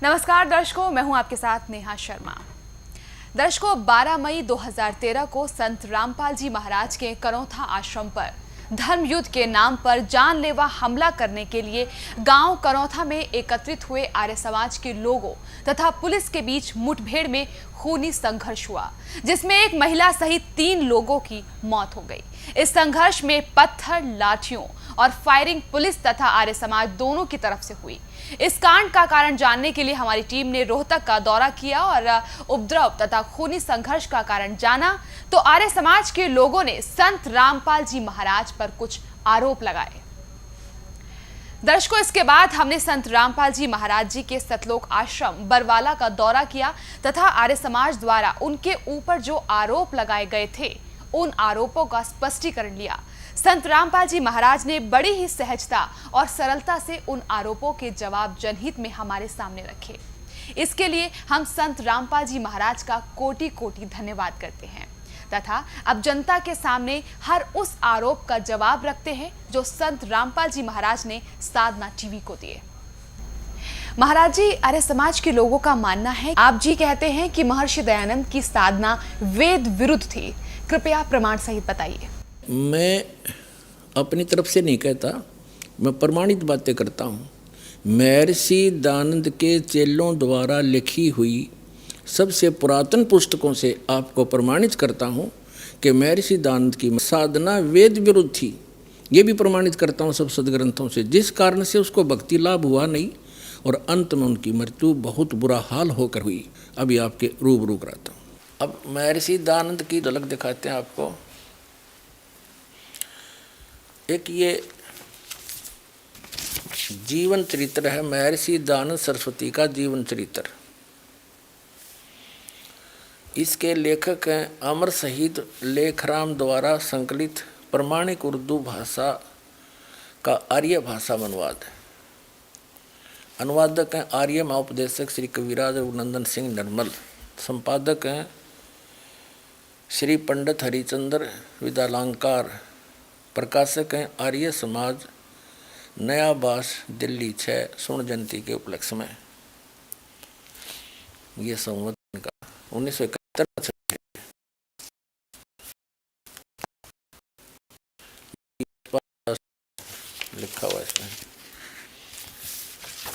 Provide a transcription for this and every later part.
नमस्कार दर्शकों, मैं हूं आपके साथ नेहा शर्मा। दर्शकों, 12 मई 2013 को संत रामपाल जी महाराज के करौथा आश्रम पर धर्म युद्ध के नाम पर जानलेवा हमला करने के लिए गांव करौथा में एकत्रित हुए आर्य समाज के लोगों तथा पुलिस के बीच मुठभेड़ में खूनी संघर्ष हुआ, जिसमें एक महिला सहित 3 लोगों की मौत हो गई। इस संघर्ष में पत्थर, लाठियों और फायरिंग पुलिस तथा आर्य समाज दोनों की तरफ से हुई। इस कांड का कारण जानने के लिए हमारी टीम ने रोहतक का दौरा किया और उपद्रव तथा खूनी संघर्ष का कारण जाना। तो आर्य समाज के लोगों ने संत रामपाल जी महाराज पर कुछ आरोप लगाए। दर्शकों, इसके बाद हमने संत रामपाल जी महाराज जी के सतलोक आश्रम बरवाला का दौरा किया तथा आर्य समाज द्वारा उनके ऊपर जो आरोप लगाए गए थे उन आरोपों का स्पष्टीकरण लिया। संत रामपाल जी महाराज ने बड़ी ही सहजता और सरलता से उन आरोपों के जवाब जनहित में हमारे सामने रखे। इसके लिए हम संत रामपाल जी महाराज का कोटि कोटि धन्यवाद करते हैं तथा अब जनता के सामने हर उस आरोप का जवाब रखते हैं जो संत रामपाल जी महाराज ने साधना टीवी को दिए। महाराज जी, आर्य समाज के लोगों का मानना है, आप जी कहते हैं कि महर्षि दयानंद की साधना वेद विरुद्ध थी। कृपया प्रमाण सहित बताइए। मैं अपनी तरफ से नहीं कहता, मैं प्रमाणित बातें करता हूँ। महर्षि दयानंद के चेलों द्वारा लिखी हुई सबसे पुरातन पुस्तकों से आपको प्रमाणित करता हूँ कि महर्षि दयानंद की साधना वेद विरुद्ध थी। ये भी प्रमाणित करता हूँ सब सदग्रंथों से, जिस कारण से उसको भक्ति लाभ हुआ नहीं और अंत में उनकी मृत्यु बहुत बुरा हाल होकर हुई। अभी आपके रूबरू कराता हूँ। अब महर्षि दयानंद की झलक दिखाते हैं आपको। एक ये जीवन चरित्र है महर्षि दयानंद सरस्वती का जीवन चरित्र। इसके लेखक हैं अमर शहीद लेखराम द्वारा संकलित प्रमाणिक उर्दू भाषा का आर्य भाषा में अनुवाद है। अनुवादक हैं आर्य महाउपदेशक श्री कविराज रघुनंदन सिंह निर्मल। संपादक हैं श्री पंडित हरिचंद्र विद्यालंकार। प्रकाशक हैं आर्य समाज, नया बास, दिल्ली 6 स्वर्ण जयंती के उपलक्ष्य में। ये संवत का 1971 लिखा हुआ इसमें।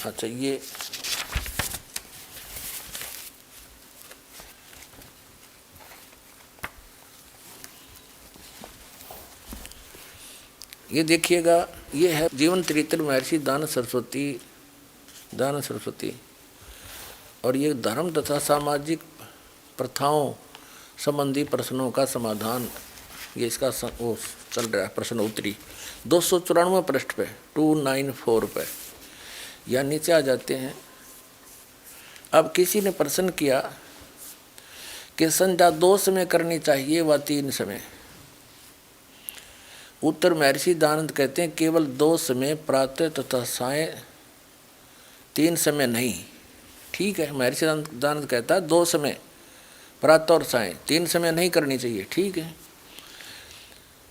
अच्छा, ये देखिएगा, ये है जीवन चरित्र महर्षि दयानंद सरस्वती। और ये धर्म तथा सामाजिक प्रथाओं संबंधी प्रश्नों का समाधान, ये इसका वो चल रहा है प्रश्न उत्तरी 294 पृष्ठ पे 294 पे, या नीचे आ जाते हैं। अब किसी ने प्रश्न किया कि संध्या 2 समय करनी चाहिए व 3 समय। उत्तर महर्षि दयानंद कहते हैं केवल 2 समय, प्रातः तथा सायं, 3 समय नहीं। ठीक है, महर्षि दयानंद कहता है 2 समय, प्रातः और सायं, 3 समय नहीं करनी चाहिए। ठीक है।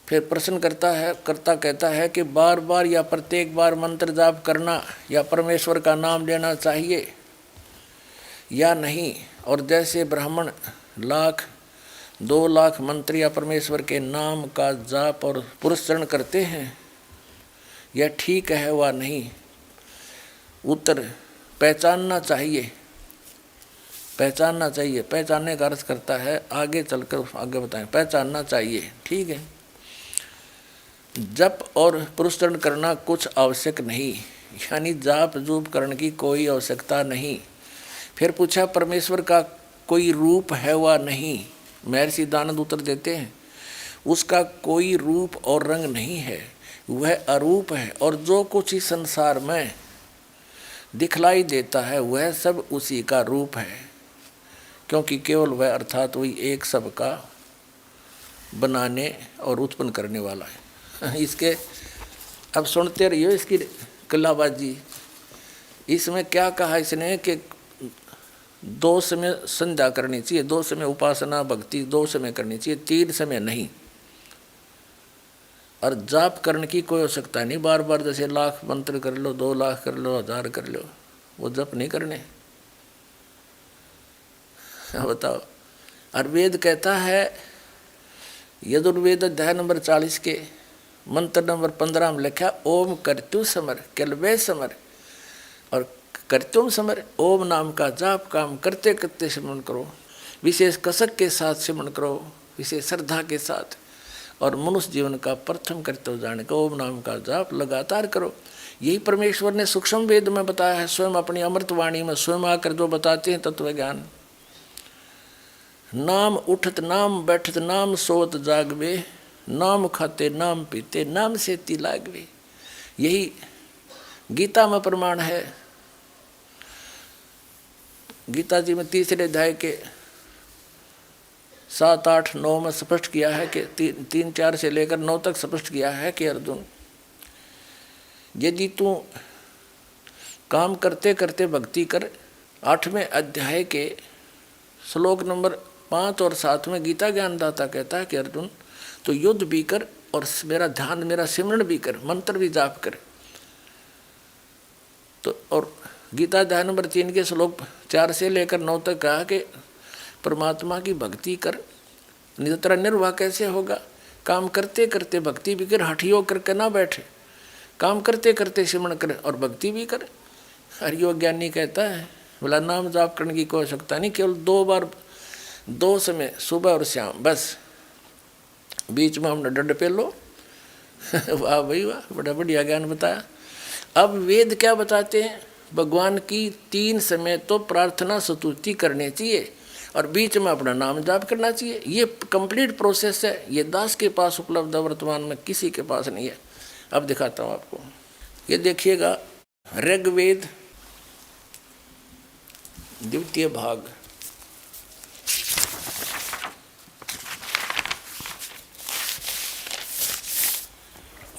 फिर प्रश्न करता कहता है कि बार बार या प्रत्येक बार मंत्र जाप करना या परमेश्वर का नाम लेना चाहिए या नहीं, और जैसे ब्राह्मण 1,00,000 2,00,000 मंत्र या परमेश्वर के नाम का जाप और पुरस्चरण करते हैं, यह ठीक है व नहीं। उत्तर, पहचानना चाहिए। पहचानने का अर्थ करता है आगे चलकर आगे बताएं, पहचानना चाहिए। ठीक है। जप और पुरस्चरण करना कुछ आवश्यक नहीं, यानी जाप जूप करने की कोई आवश्यकता नहीं। फिर पूछा परमेश्वर का कोई रूप है व नहीं। महर्षि दयानंद उत्तर देते हैं उसका कोई रूप और रंग नहीं है, वह अरूप है, और जो कुछ इस संसार में दिखलाई देता है वह सब उसी का रूप है, क्योंकि केवल वह अर्थात वही एक सब का बनाने और उत्पन्न करने वाला है। इसके अब सुनते रहिए इसकी कलाबाजी। इसमें क्या कहा इसने कि 2 समय संध्या करनी चाहिए, 2 समय उपासना भक्ति 2 समय करनी चाहिए, 3 समय नहीं। और जाप करने की कोई आवश्यकता नहीं, बार बार जैसे 1,00,000 मंत्र कर लो, 2,00,000 कर लो, 1,000 कर लो, वो जप नहीं करने। बताओ। और वेद कहता है, यजुर्वेद अध्याय नंबर 40 के मंत्र नंबर 15 में लिखा, ओम कर्तु समर केलवे समर। और कर्तुम समर, ओम नाम का जाप काम करते करते सिमरन करो, विशेष कसक के साथ सिमरन करो, विशेष श्रद्धा के साथ। और मनुष्य जीवन का प्रथम कर्तव्य जाने का ओम नाम का जाप लगातार करो। यही परमेश्वर ने सूक्ष्म वेद में बताया है, स्वयं अपनी अमृतवाणी में स्वयं आकर जो बताते हैं तत्व ज्ञान। नाम उठत नाम बैठत नाम सोत जागवे, नाम खाते नाम पीते नाम से ती लागवे। यही गीता में प्रमाण है। गीता जी में 3 अध्याय के 7, 8, 9 में स्पष्ट किया है कि 3, 4 से लेकर 9 तक स्पष्ट किया है कि अर्जुन, यदि तू काम करते करते भक्ति कर। 8वें अध्याय के श्लोक नंबर 5 और 7 में गीता ज्ञानदाता कहता है कि अर्जुन तो युद्ध भी कर और मेरा ध्यान मेरा सिमरन भी कर, मंत्र भी जाप कर। तो और गीता अध्याय नंबर 3 के श्लोक 4 से लेकर 9 तक कहा कि परमात्मा की भक्ति कर, नहीं तो तेरा निर्वाह कैसे होगा। काम करते करते भक्ति भी कर, हठियो करके ना बैठे, काम करते करते सिमरन कर और भक्ति भी कर। हरियो ज्ञानी कहता है बोला नाम जाप करने की कोई आवश्यकता नहीं, केवल 2 बार 2 समय सुबह और शाम, बस बीच में हमने डंड पे लो। वाह भाई वाह, बड़ा बढ़िया ज्ञान बताया। अब वेद क्या बताते हैं, भगवान की 3 समय तो प्रार्थना स्तुति करनी चाहिए और बीच में अपना नाम जाप करना चाहिए। ये कंप्लीट प्रोसेस है, ये दास के पास उपलब्ध है, वर्तमान में किसी के पास नहीं है। अब दिखाता हूँ आपको, ये देखिएगा ऋग्वेद 2 भाग,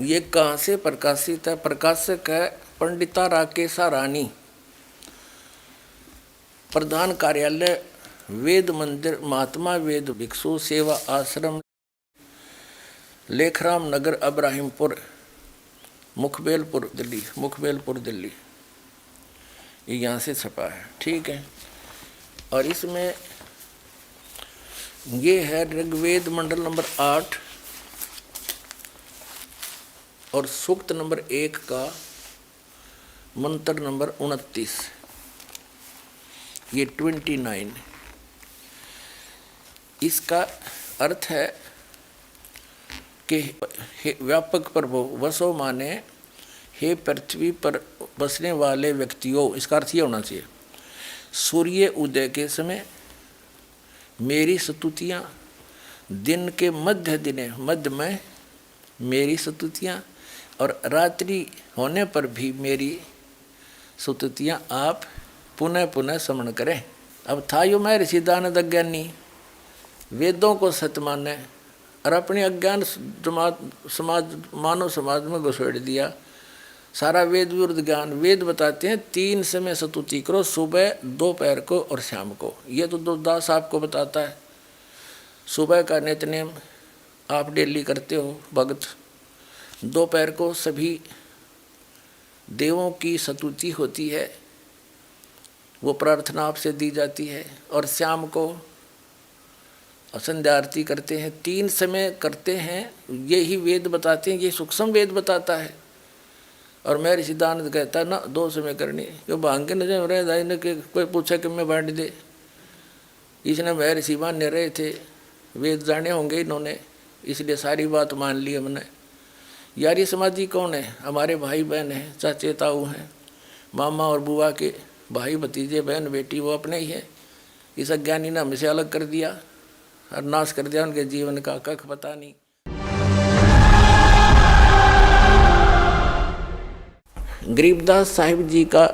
ये कहाँ से प्रकाशित है, प्रकाशक है पंडिता राकेशा रानी, प्रधान कार्यालय वेद मंदिर महात्मा वेद भिक्षु सेवा आश्रम लेखराम नगर अब्राहिमपुर मुखबेलपुर दिल्ली, मुखबेलपुर दिल्ली। ये यहाँ से छपा है, ठीक है। और इसमें ये है ऋग्वेद मंडल नंबर 8 और सूक्त नंबर 1 का मंत्र नंबर 29, ये 29। इसका अर्थ है कि व्यापक प्रभु वसो माने हे पृथ्वी पर बसने वाले व्यक्तियों, इसका अर्थ ये होना चाहिए सूर्य उदय के समय मेरी स्तुतियाँ, दिन के मध्य दिने मध्य में मेरी स्तुतियाँ और रात्रि होने पर भी मेरी स्तुतियाँ आप पुनः पुनः स्मरण करें। अब था यो मैं ऋषि दानद अज्ञानी, वेदों को सत्य माने और अपने अज्ञान समाज मानव समाज में घुसेड़ दिया। सारा वेद विरुद्ध ज्ञान। वेद बताते हैं 3 समय स्तुति करो, सुबह दोपहर को और शाम को। ये तो दास आपको बताता है। सुबह का नित्यनेम आप डेली करते हो भगत, दोपहर को सभी देवों की स्तुति होती है, वो प्रार्थना आपसे दी जाती है, और शाम को संध्या आरती करते हैं। 3 समय करते हैं, यही वेद बताते हैं, ये सूक्ष्म वेद बताता है। और मैं ऋषिदानंद कहता है ना 2 समय करनी, क्यों भांग के नजर रहे दाई ने कि कोई पूछा कि मैं बांट दे। इसने मैं ऋषि मान्य रहे थे, वेद जाने होंगे इन्होंने, इसलिए सारी बात मान ली हमने। यार ये समाजी कौन है, हमारे भाई बहन हैं, चाचे ताऊ हैं, मामा और बुआ के भाई भतीजे बहन बेटी वो अपने ही हैं। इस अज्ञानी ने हमसे अलग कर दिया और नाश कर दिया उनके जीवन का, कख पता नहीं। गरीबदास साहिब जी का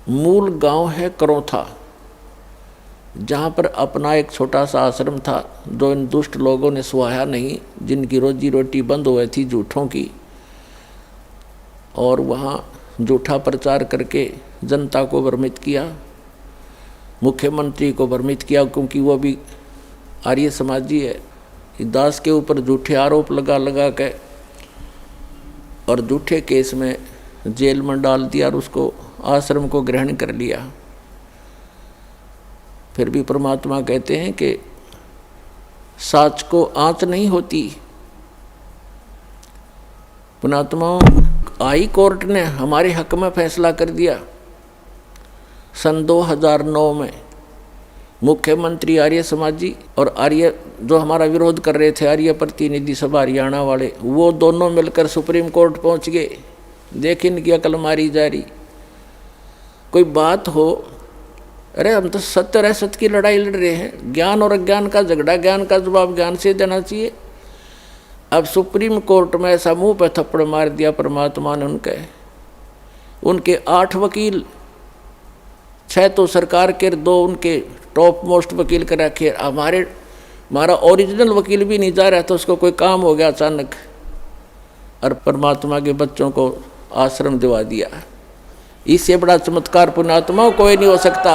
मूल गांव है करौथा, जहाँ पर अपना एक छोटा सा आश्रम था, जो इन दुष्ट लोगों ने सुहाया नहीं, जिनकी रोजी रोटी बंद हुई थी झूठों की, और वहाँ झूठा प्रचार करके जनता को भ्रमित किया, मुख्यमंत्री को भ्रमित किया, क्योंकि वो भी आर्य समाजी है। दास के ऊपर झूठे आरोप लगा लगा के और झूठे केस में जेल में डाल दिया और उसको आश्रम को ग्रहण कर लिया। फिर भी परमात्मा कहते हैं कि साच को आंच नहीं होती। पुणात्मा, हाई कोर्ट ने हमारे हक में फैसला कर दिया। सन 2009 में मुख्यमंत्री आर्य समाजी और आर्य जो हमारा विरोध कर रहे थे, आर्य प्रतिनिधि सभा हरियाणा वाले, वो दोनों मिलकर सुप्रीम कोर्ट पहुंच गए। देख इनकी अकल मारी जा रही। कोई बात हो, अरे हम तो सत्य और असत्य की लड़ाई लड़ रहे हैं, ज्ञान और अज्ञान का झगड़ा, ज्ञान का जवाब ज्ञान से देना चाहिए। अब सुप्रीम कोर्ट में ऐसा मुंह पे थप्पड़ मार दिया परमात्मा ने उनके 8 वकील, 6 तो सरकार के, 2 उनके टॉप मोस्ट वकील कर रखे। हमारा ओरिजिनल वकील भी नहीं जा रहा था, उसको कोई काम हो गया अचानक, और परमात्मा के बच्चों को आश्रम दिवा दिया। इससे बड़ा चमत्कार पुण्यात्मा कोई नहीं हो सकता।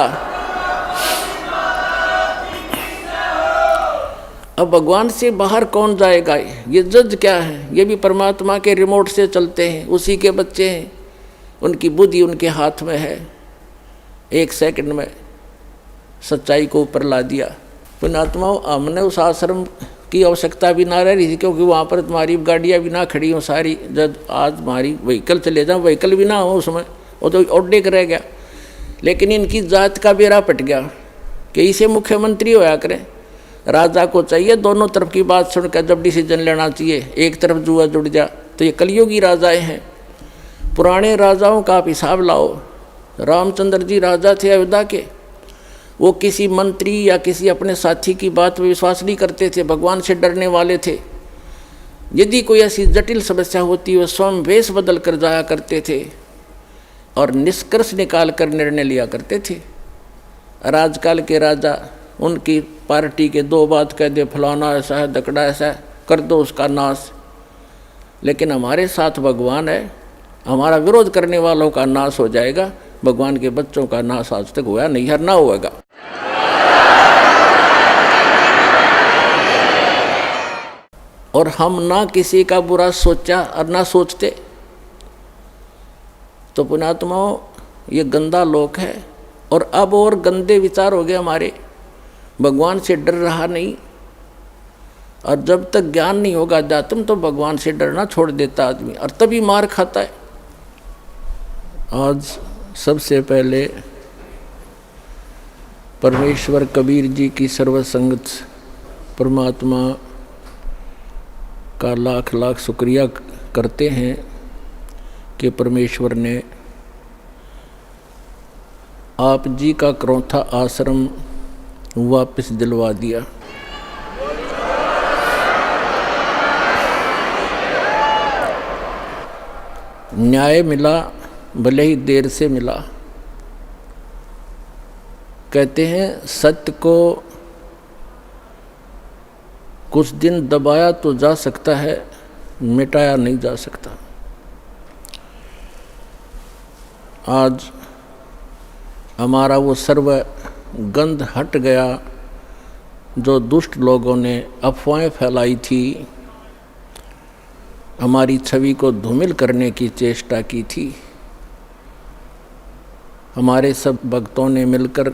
अब भगवान से बाहर कौन जाएगा? ये जज क्या है? ये भी परमात्मा के रिमोट से चलते हैं, उसी के बच्चे हैं, उनकी बुद्धि उनके हाथ में है। 1 सेकंड में सच्चाई को ऊपर ला दिया। पुण्यात्मा, हमने उस आश्रम की आवश्यकता भी ना रही थी, क्योंकि वहाँ पर तुम्हारी गाड़ियाँ भी ना खड़ी हों सारी। जब आज हमारी व्हीकल चले जाओ, व्हीकल भी ना हो उसमें, वो तो ओडे रह गया। लेकिन इनकी जात का बेड़ा पट गया कि इसे मुख्यमंत्री होया करें। राजा को चाहिए दोनों तरफ की बात सुनकर जब डिसीजन लेना चाहिए। एक तरफ जुआ जुड़ जा, तो ये कलयुगी राजाएं हैं। पुराने राजाओं का आप हिसाब लाओ। रामचंद्र जी राजा थे अयोध्या के, वो किसी मंत्री या किसी अपने साथी की बात में विश्वास नहीं करते थे, भगवान से डरने वाले थे। यदि कोई ऐसी जटिल समस्या होती, वो स्वयं वेश बदल कर जाया करते थे और निष्कर्ष निकाल कर निर्णय लिया करते थे। राजकाल के राजा, उनकी पार्टी के 2 बात कह दे, फलाना ऐसा है, दकड़ा ऐसा है, कर दो उसका नाश। लेकिन हमारे साथ भगवान है, हमारा विरोध करने वालों का नाश हो जाएगा। भगवान के बच्चों का नाश आज तक हुआ नहीं, हर ना होगा। और हम ना किसी का बुरा सोचा और ना सोचते। तो पुण्यात्माओं, ये गंदा लोक है, और अब और गंदे विचार हो गए हमारे। भगवान से डर रहा नहीं, और जब तक ज्ञान नहीं होगा अध्यात्म, तो भगवान से डरना छोड़ देता आदमी, और तभी मार खाता है। आज सबसे पहले परमेश्वर कबीर जी की सर्वसंगत परमात्मा का लाख लाख शुक्रिया करते हैं कि परमेश्वर ने आप जी का करौथा आश्रम वापस दिलवा दिया। न्याय मिला, भले ही देर से मिला। कहते हैं सत्य को कुछ दिन दबाया तो जा सकता है, मिटाया नहीं जा सकता। आज हमारा वो सर्व गंध हट गया, जो दुष्ट लोगों ने अफवाहें फैलाई थी, हमारी छवि को धूमिल करने की चेष्टा की थी। हमारे सब भक्तों ने मिलकर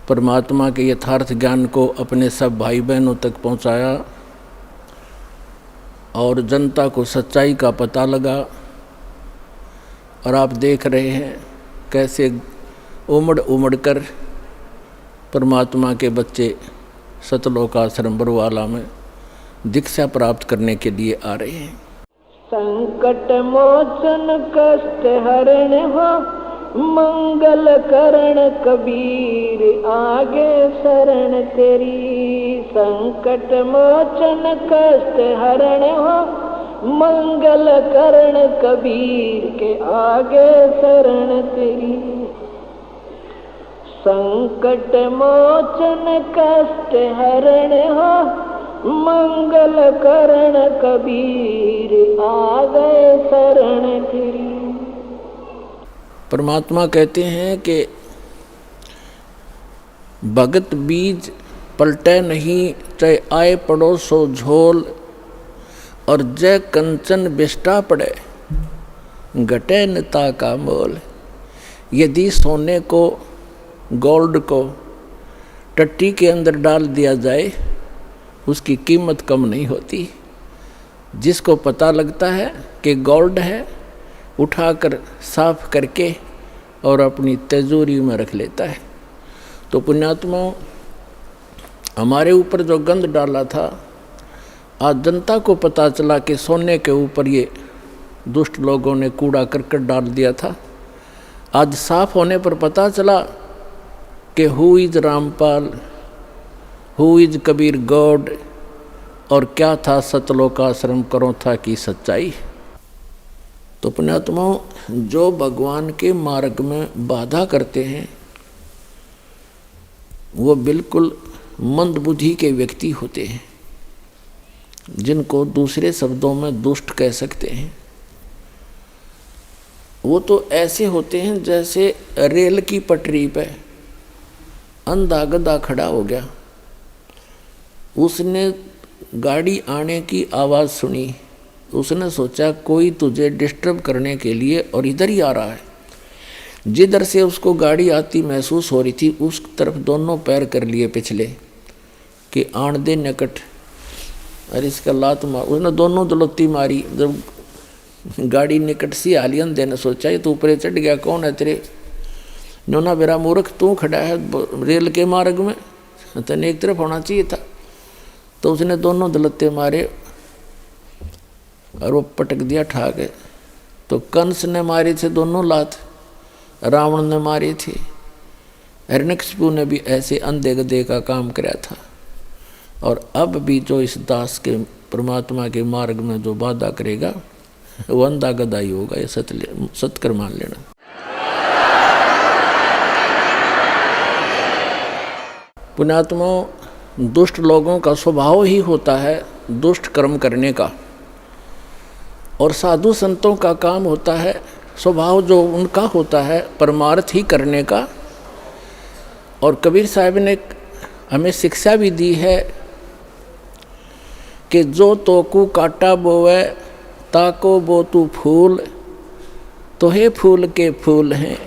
परमात्मा के यथार्थ ज्ञान को अपने सब भाई बहनों तक पहुंचाया, और जनता को सच्चाई का पता लगा। और आप देख रहे हैं कैसे उमड़ उमड़ कर परमात्मा के बच्चे सतलोक आश्रम बरवाला में दीक्षा प्राप्त करने के लिए आ रहे हैं। संकट मोचन कष्ट हरण हो, मंगल करण कबीर आगे शरण तेरी। संकट मोचन कष्ट हरण हो, मंगल करण कबीर के आगे शरण तेरी। संकट मोचन कष्ट हरण हो, मंगल करण कबीर आ गए शरण तेरी। परमात्मा कहते हैं कि भगत बीज पलटे नहीं, चाहे आए पड़ोसो झोल, और जय कंचन बिष्टा पड़े, घटे नता का मोल। यदि सोने को गोल्ड को टट्टी के अंदर डाल दिया जाए उसकी कीमत कम नहीं होती। जिसको पता लगता है कि गोल्ड है, उठाकर साफ करके और अपनी तिजोरी में रख लेता है। तो पुण्यात्माओं, हमारे ऊपर जो गंद डाला था, आज जनता को पता चला कि सोने के ऊपर ये दुष्ट लोगों ने कूड़ा करकट डाल दिया था। आज साफ होने पर पता चला कि who is Rampal, who is Kabir God, और क्या था सतलोकाश्रम करोथा की सच्चाई। तो पुण्यात्माओं, जो भगवान के मार्ग में बाधा करते हैं वो बिल्कुल मंदबुद्धि के व्यक्ति होते हैं, जिनको दूसरे शब्दों में दुष्ट कह सकते हैं। वो तो ऐसे होते हैं जैसे रेल की पटरी पे अंधा गधा खड़ा हो गया, उसने गाड़ी आने की आवाज़ सुनी, उसने सोचा कोई तुझे डिस्टर्ब करने के लिए और इधर ही आ रहा है। जिधर से उसको गाड़ी आती महसूस हो रही थी उस तरफ दोनों पैर कर लिए पिछले कि आण दे निकट, अरे इसका लात मार। उसने दोनों दलौती मारी। जब गाड़ी निकट सी आलियन देने सोचा ये तो ऊपर चढ़ गया, कौन है तेरे? नोना बेरा मूर्ख, तू खड़ा है रेल के मार्ग में, तने एक तरफ होना चाहिए था। तो उसने दोनों दलत्ते मारे और वो पटक दिया ठाक। तो कंस ने मारे थे दोनों लात, रावण ने मारे थे, हिरण्यकशिपु ने भी ऐसे अंधे गधे का काम कराया था। और अब भी जो इस दास के परमात्मा के मार्ग में जो बाधा करेगा वो अंधा गधा ही होगा, ये सत्कर मान लेना। पुण्यात्माओं, दुष्ट लोगों का स्वभाव ही होता है दुष्ट कर्म करने का, और साधु संतों का काम होता है स्वभाव जो उनका होता है परमार्थ ही करने का। और कबीर साहब ने हमें शिक्षा भी दी है कि जो तोकू काटा बोवे ताको बो तू फूल, तो हे फूल के फूल हैं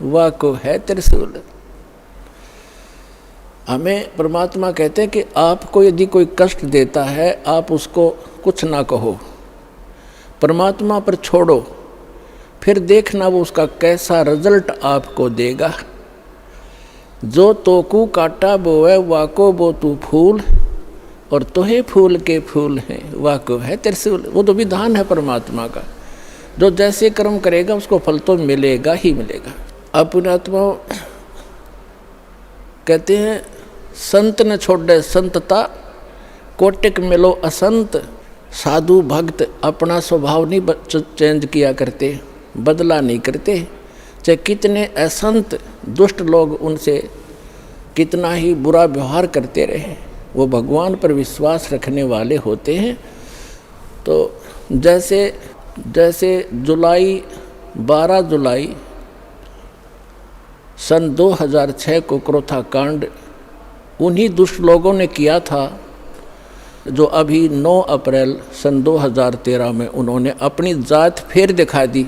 वाह को है त्रिशूल। हमें परमात्मा कहते हैं कि आपको यदि कोई कष्ट देता है आप उसको कुछ ना कहो, परमात्मा पर छोड़ो, फिर देखना वो उसका कैसा रिजल्ट आपको देगा। जो तोकू काटा बोए वाको बो तू फूल, और तोहे फूल के फूल हैं वाको है त्रिशूल। वो तो विधान है परमात्मा का, जो जैसे कर्म करेगा उसको फल तो मिलेगा ही मिलेगा। अब पुण्यात्मा कहते हैं संत न छोड़े संतता, कोटिक मिलो असंत। साधु भक्त अपना स्वभाव नहीं चेंज किया करते, बदला नहीं करते, चाहे कितने असंत दुष्ट लोग उनसे कितना ही बुरा व्यवहार करते रहे, वो भगवान पर विश्वास रखने वाले होते हैं। तो जैसे 12 जुलाई सन 2006 को क्रोथा कांड उन्हीं दुष्ट लोगों ने किया था, जो अभी 9 अप्रैल सन 2013 में उन्होंने अपनी जात फिर दिखा दी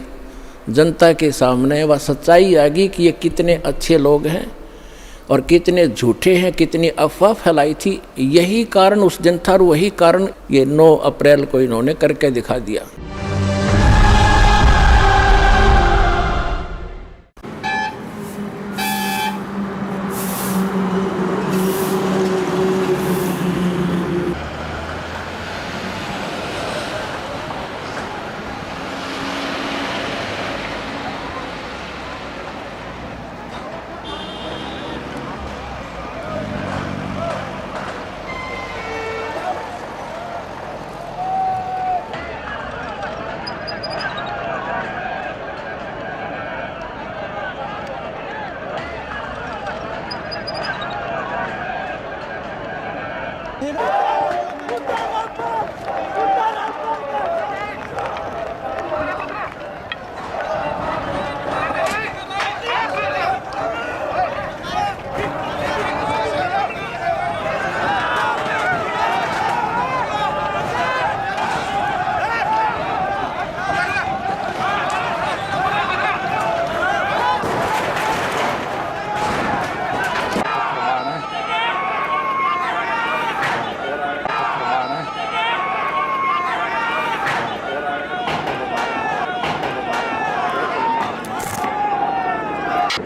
जनता के सामने। वह सच्चाई आ गई कि ये कितने अच्छे लोग हैं और कितने झूठे हैं, कितनी अफवाह फैलाई थी। यही कारण उस दिन था और वही कारण ये 9 अप्रैल को इन्होंने करके दिखा दिया।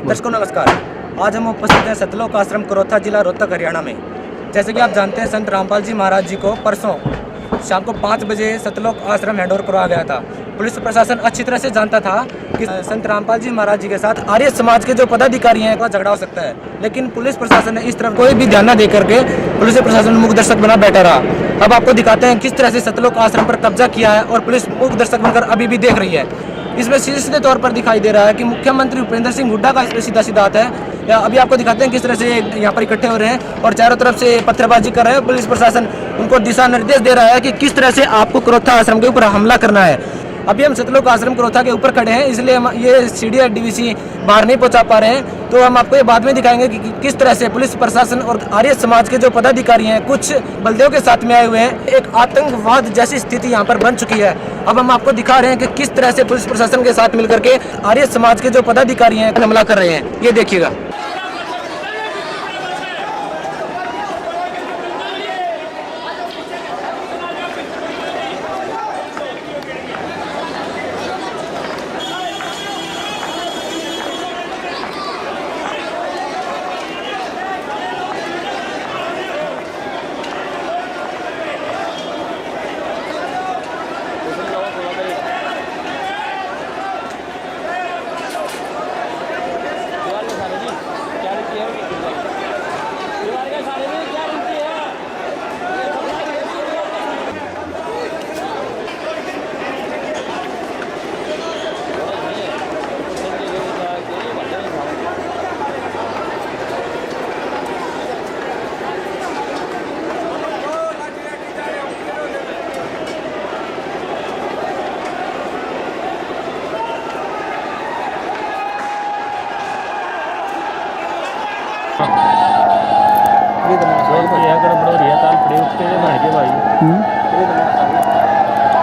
दर्शकों नमस्कार। आज हम उपस्थित हैं सतलोक आश्रम करोथा, जिला रोहतक, हरियाणा में। जैसे कि आप जानते हैं, संत रामपाल जी महाराज जी को परसों शाम को 5 बजे सतलोक आश्रम हैंडओवर करवाया गया था। पुलिस प्रशासन अच्छी तरह से जानता था कि संत रामपाल जी महाराज जी के साथ आर्य समाज के जो पदाधिकारी हैं, वह झगड़ा हो सकता है, लेकिन पुलिस प्रशासन ने इस तरफ कोई भी ध्यान न दे करके पुलिस प्रशासन मूक दर्शक बना बैठा रहा। अब आपको दिखाते हैं किस तरह से सतलोक आश्रम पर कब्जा किया है और पुलिस मूक दर्शक बनकर अभी भी देख रही है। इसमें सीधे तौर पर दिखाई दे रहा है कि मुख्यमंत्री भूपेंद्र सिंह हुड्डा का इसमें सीधा सीधा हाथ है। अभी आपको दिखाते हैं किस तरह से यहाँ पर इकट्ठे हो रहे हैं और चारों तरफ से पत्थरबाजी कर रहे हैं। पुलिस प्रशासन उनको दिशा निर्देश दे रहा है कि किस तरह से आपको करोथा आश्रम के ऊपर हमला करना है। अभी हम सतलोक आश्रम करोथा के ऊपर खड़े हैं, इसलिए हम ये सीढ़ियाँ डीवीसी बाहर नहीं पहुँचा पा रहे हैं। तो हम आपको ये बाद में दिखाएंगे कि किस तरह से पुलिस प्रशासन और आर्य समाज के जो पदाधिकारी हैं, कुछ बलदेव के साथ में आए हुए हैं। एक आतंकवाद जैसी स्थिति यहाँ पर बन चुकी है। अब हम आपको दिखा रहे हैं कि किस तरह से पुलिस प्रशासन के साथ मिलकर के आर्य समाज के जो पदाधिकारी हैं हमला कर रहे हैं। ये देखिएगा।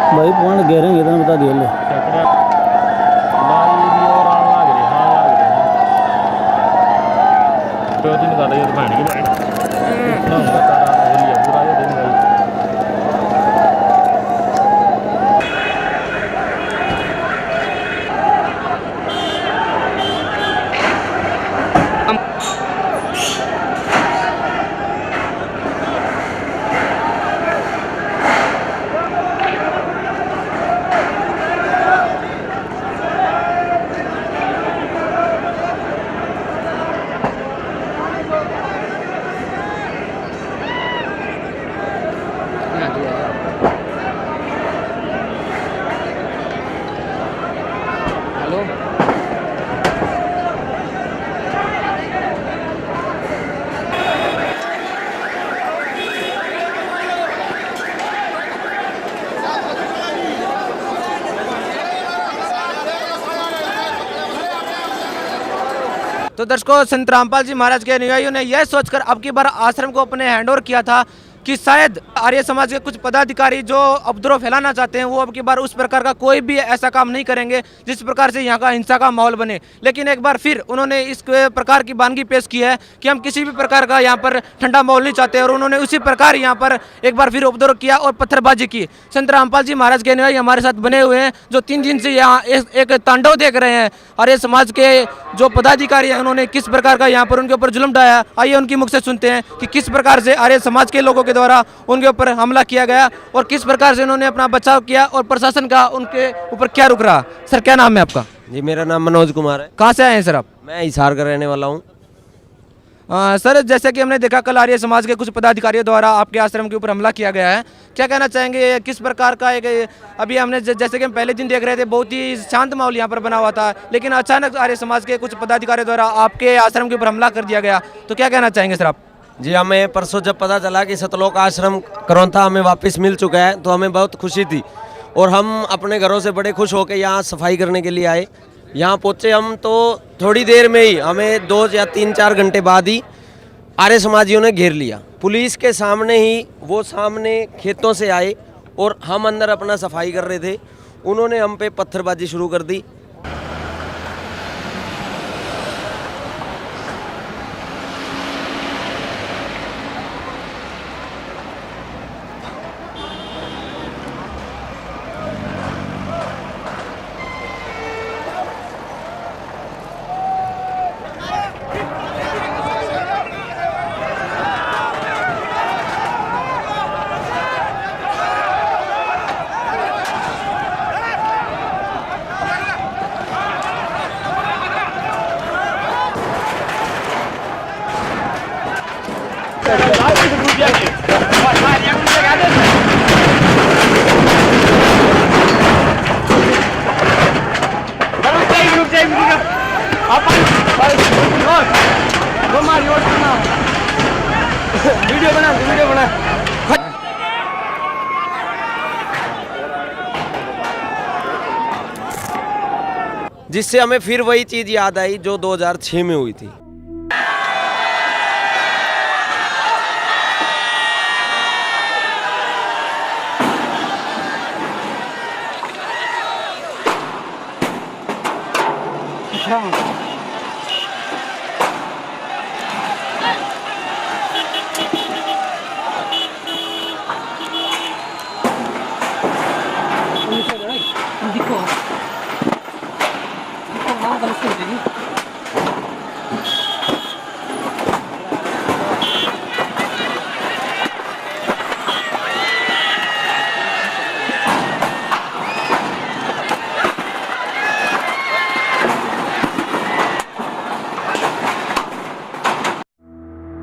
भाई पॉइंट गहरे हैं, इतना बता दिया ले तो दर्शकों, संत रामपाल जी महाराज के अनुयायियों ने यह सोचकर अब की बार आश्रम को अपने हैंडओवर किया था कि शायद आर्य समाज के कुछ पदाधिकारी जो उपद्रव फैलाना चाहते हैं, वो अब की बार उस प्रकार का कोई भी ऐसा काम नहीं करेंगे जिस प्रकार से यहाँ का हिंसा का माहौल बने। लेकिन एक बार फिर उन्होंने इस प्रकार की वानगी पेश की है कि हम किसी भी प्रकार का यहाँ पर ठंडा माहौल नहीं चाहते, और उन्होंने उसी प्रकार यहाँ पर एक बार फिर उपद्रव किया और पत्थरबाजी की। संत रामपाल जी महाराज के अनुयायी हमारे साथ बने हुए हैं, जो 3 दिन से यहाँ एक तांडव देख रहे हैं। आर्य समाज के जो पदाधिकारी हैं, उन्होंने किस प्रकार का यहाँ पर उनके ऊपर जुल्म ढाया। आइए उनकी मुख से सुनते हैं कि किस प्रकार से आर्य समाज के लोगों के द्वारा उनके ऊपर हमला किया गया और किस प्रकार से उन्होंने अपना बचाव किया और प्रशासन का उनके ऊपर क्या रुख रहा। सर, क्या नाम है आपका? जी, मेरा नाम मनोज कुमार है। कहाँ से आए हैं सर आप? मैं हिसार का रहने वाला हूँ। सर, जैसे कि हमने देखा कल आर्य समाज के कुछ पदाधिकारियों द्वारा आपके आश्रम के ऊपर हमला किया गया है, क्या कहना चाहेंगे? किस प्रकार का एक अभी हमने जैसे कि हम पहले दिन देख रहे थे, बहुत ही शांत माहौल यहाँ पर बना हुआ था, लेकिन अचानक आर्य समाज के कुछ पदाधिकारियों द्वारा आपके आश्रम के ऊपर हमला कर दिया गया, तो क्या कहना चाहेंगे सर आप? जी, हमें परसों जब पता चला कि सतलोक आश्रम करोथा हमें वापस मिल चुका है, तो हमें बहुत खुशी थी और हम अपने घरों से बड़े खुश होकर यहाँ सफाई करने के लिए आए। यहाँ पहुँचे हम तो थोड़ी देर में ही हमें 2 या 3-4 घंटे बाद ही आर्य समाजियों ने घेर लिया। पुलिस के सामने ही वो सामने खेतों से आए और हम अंदर अपना सफाई कर रहे थे, उन्होंने हम पे पत्थरबाजी शुरू कर दी। जिससे हमें फिर वही चीज़ याद आई जो 2006 में हुई थी।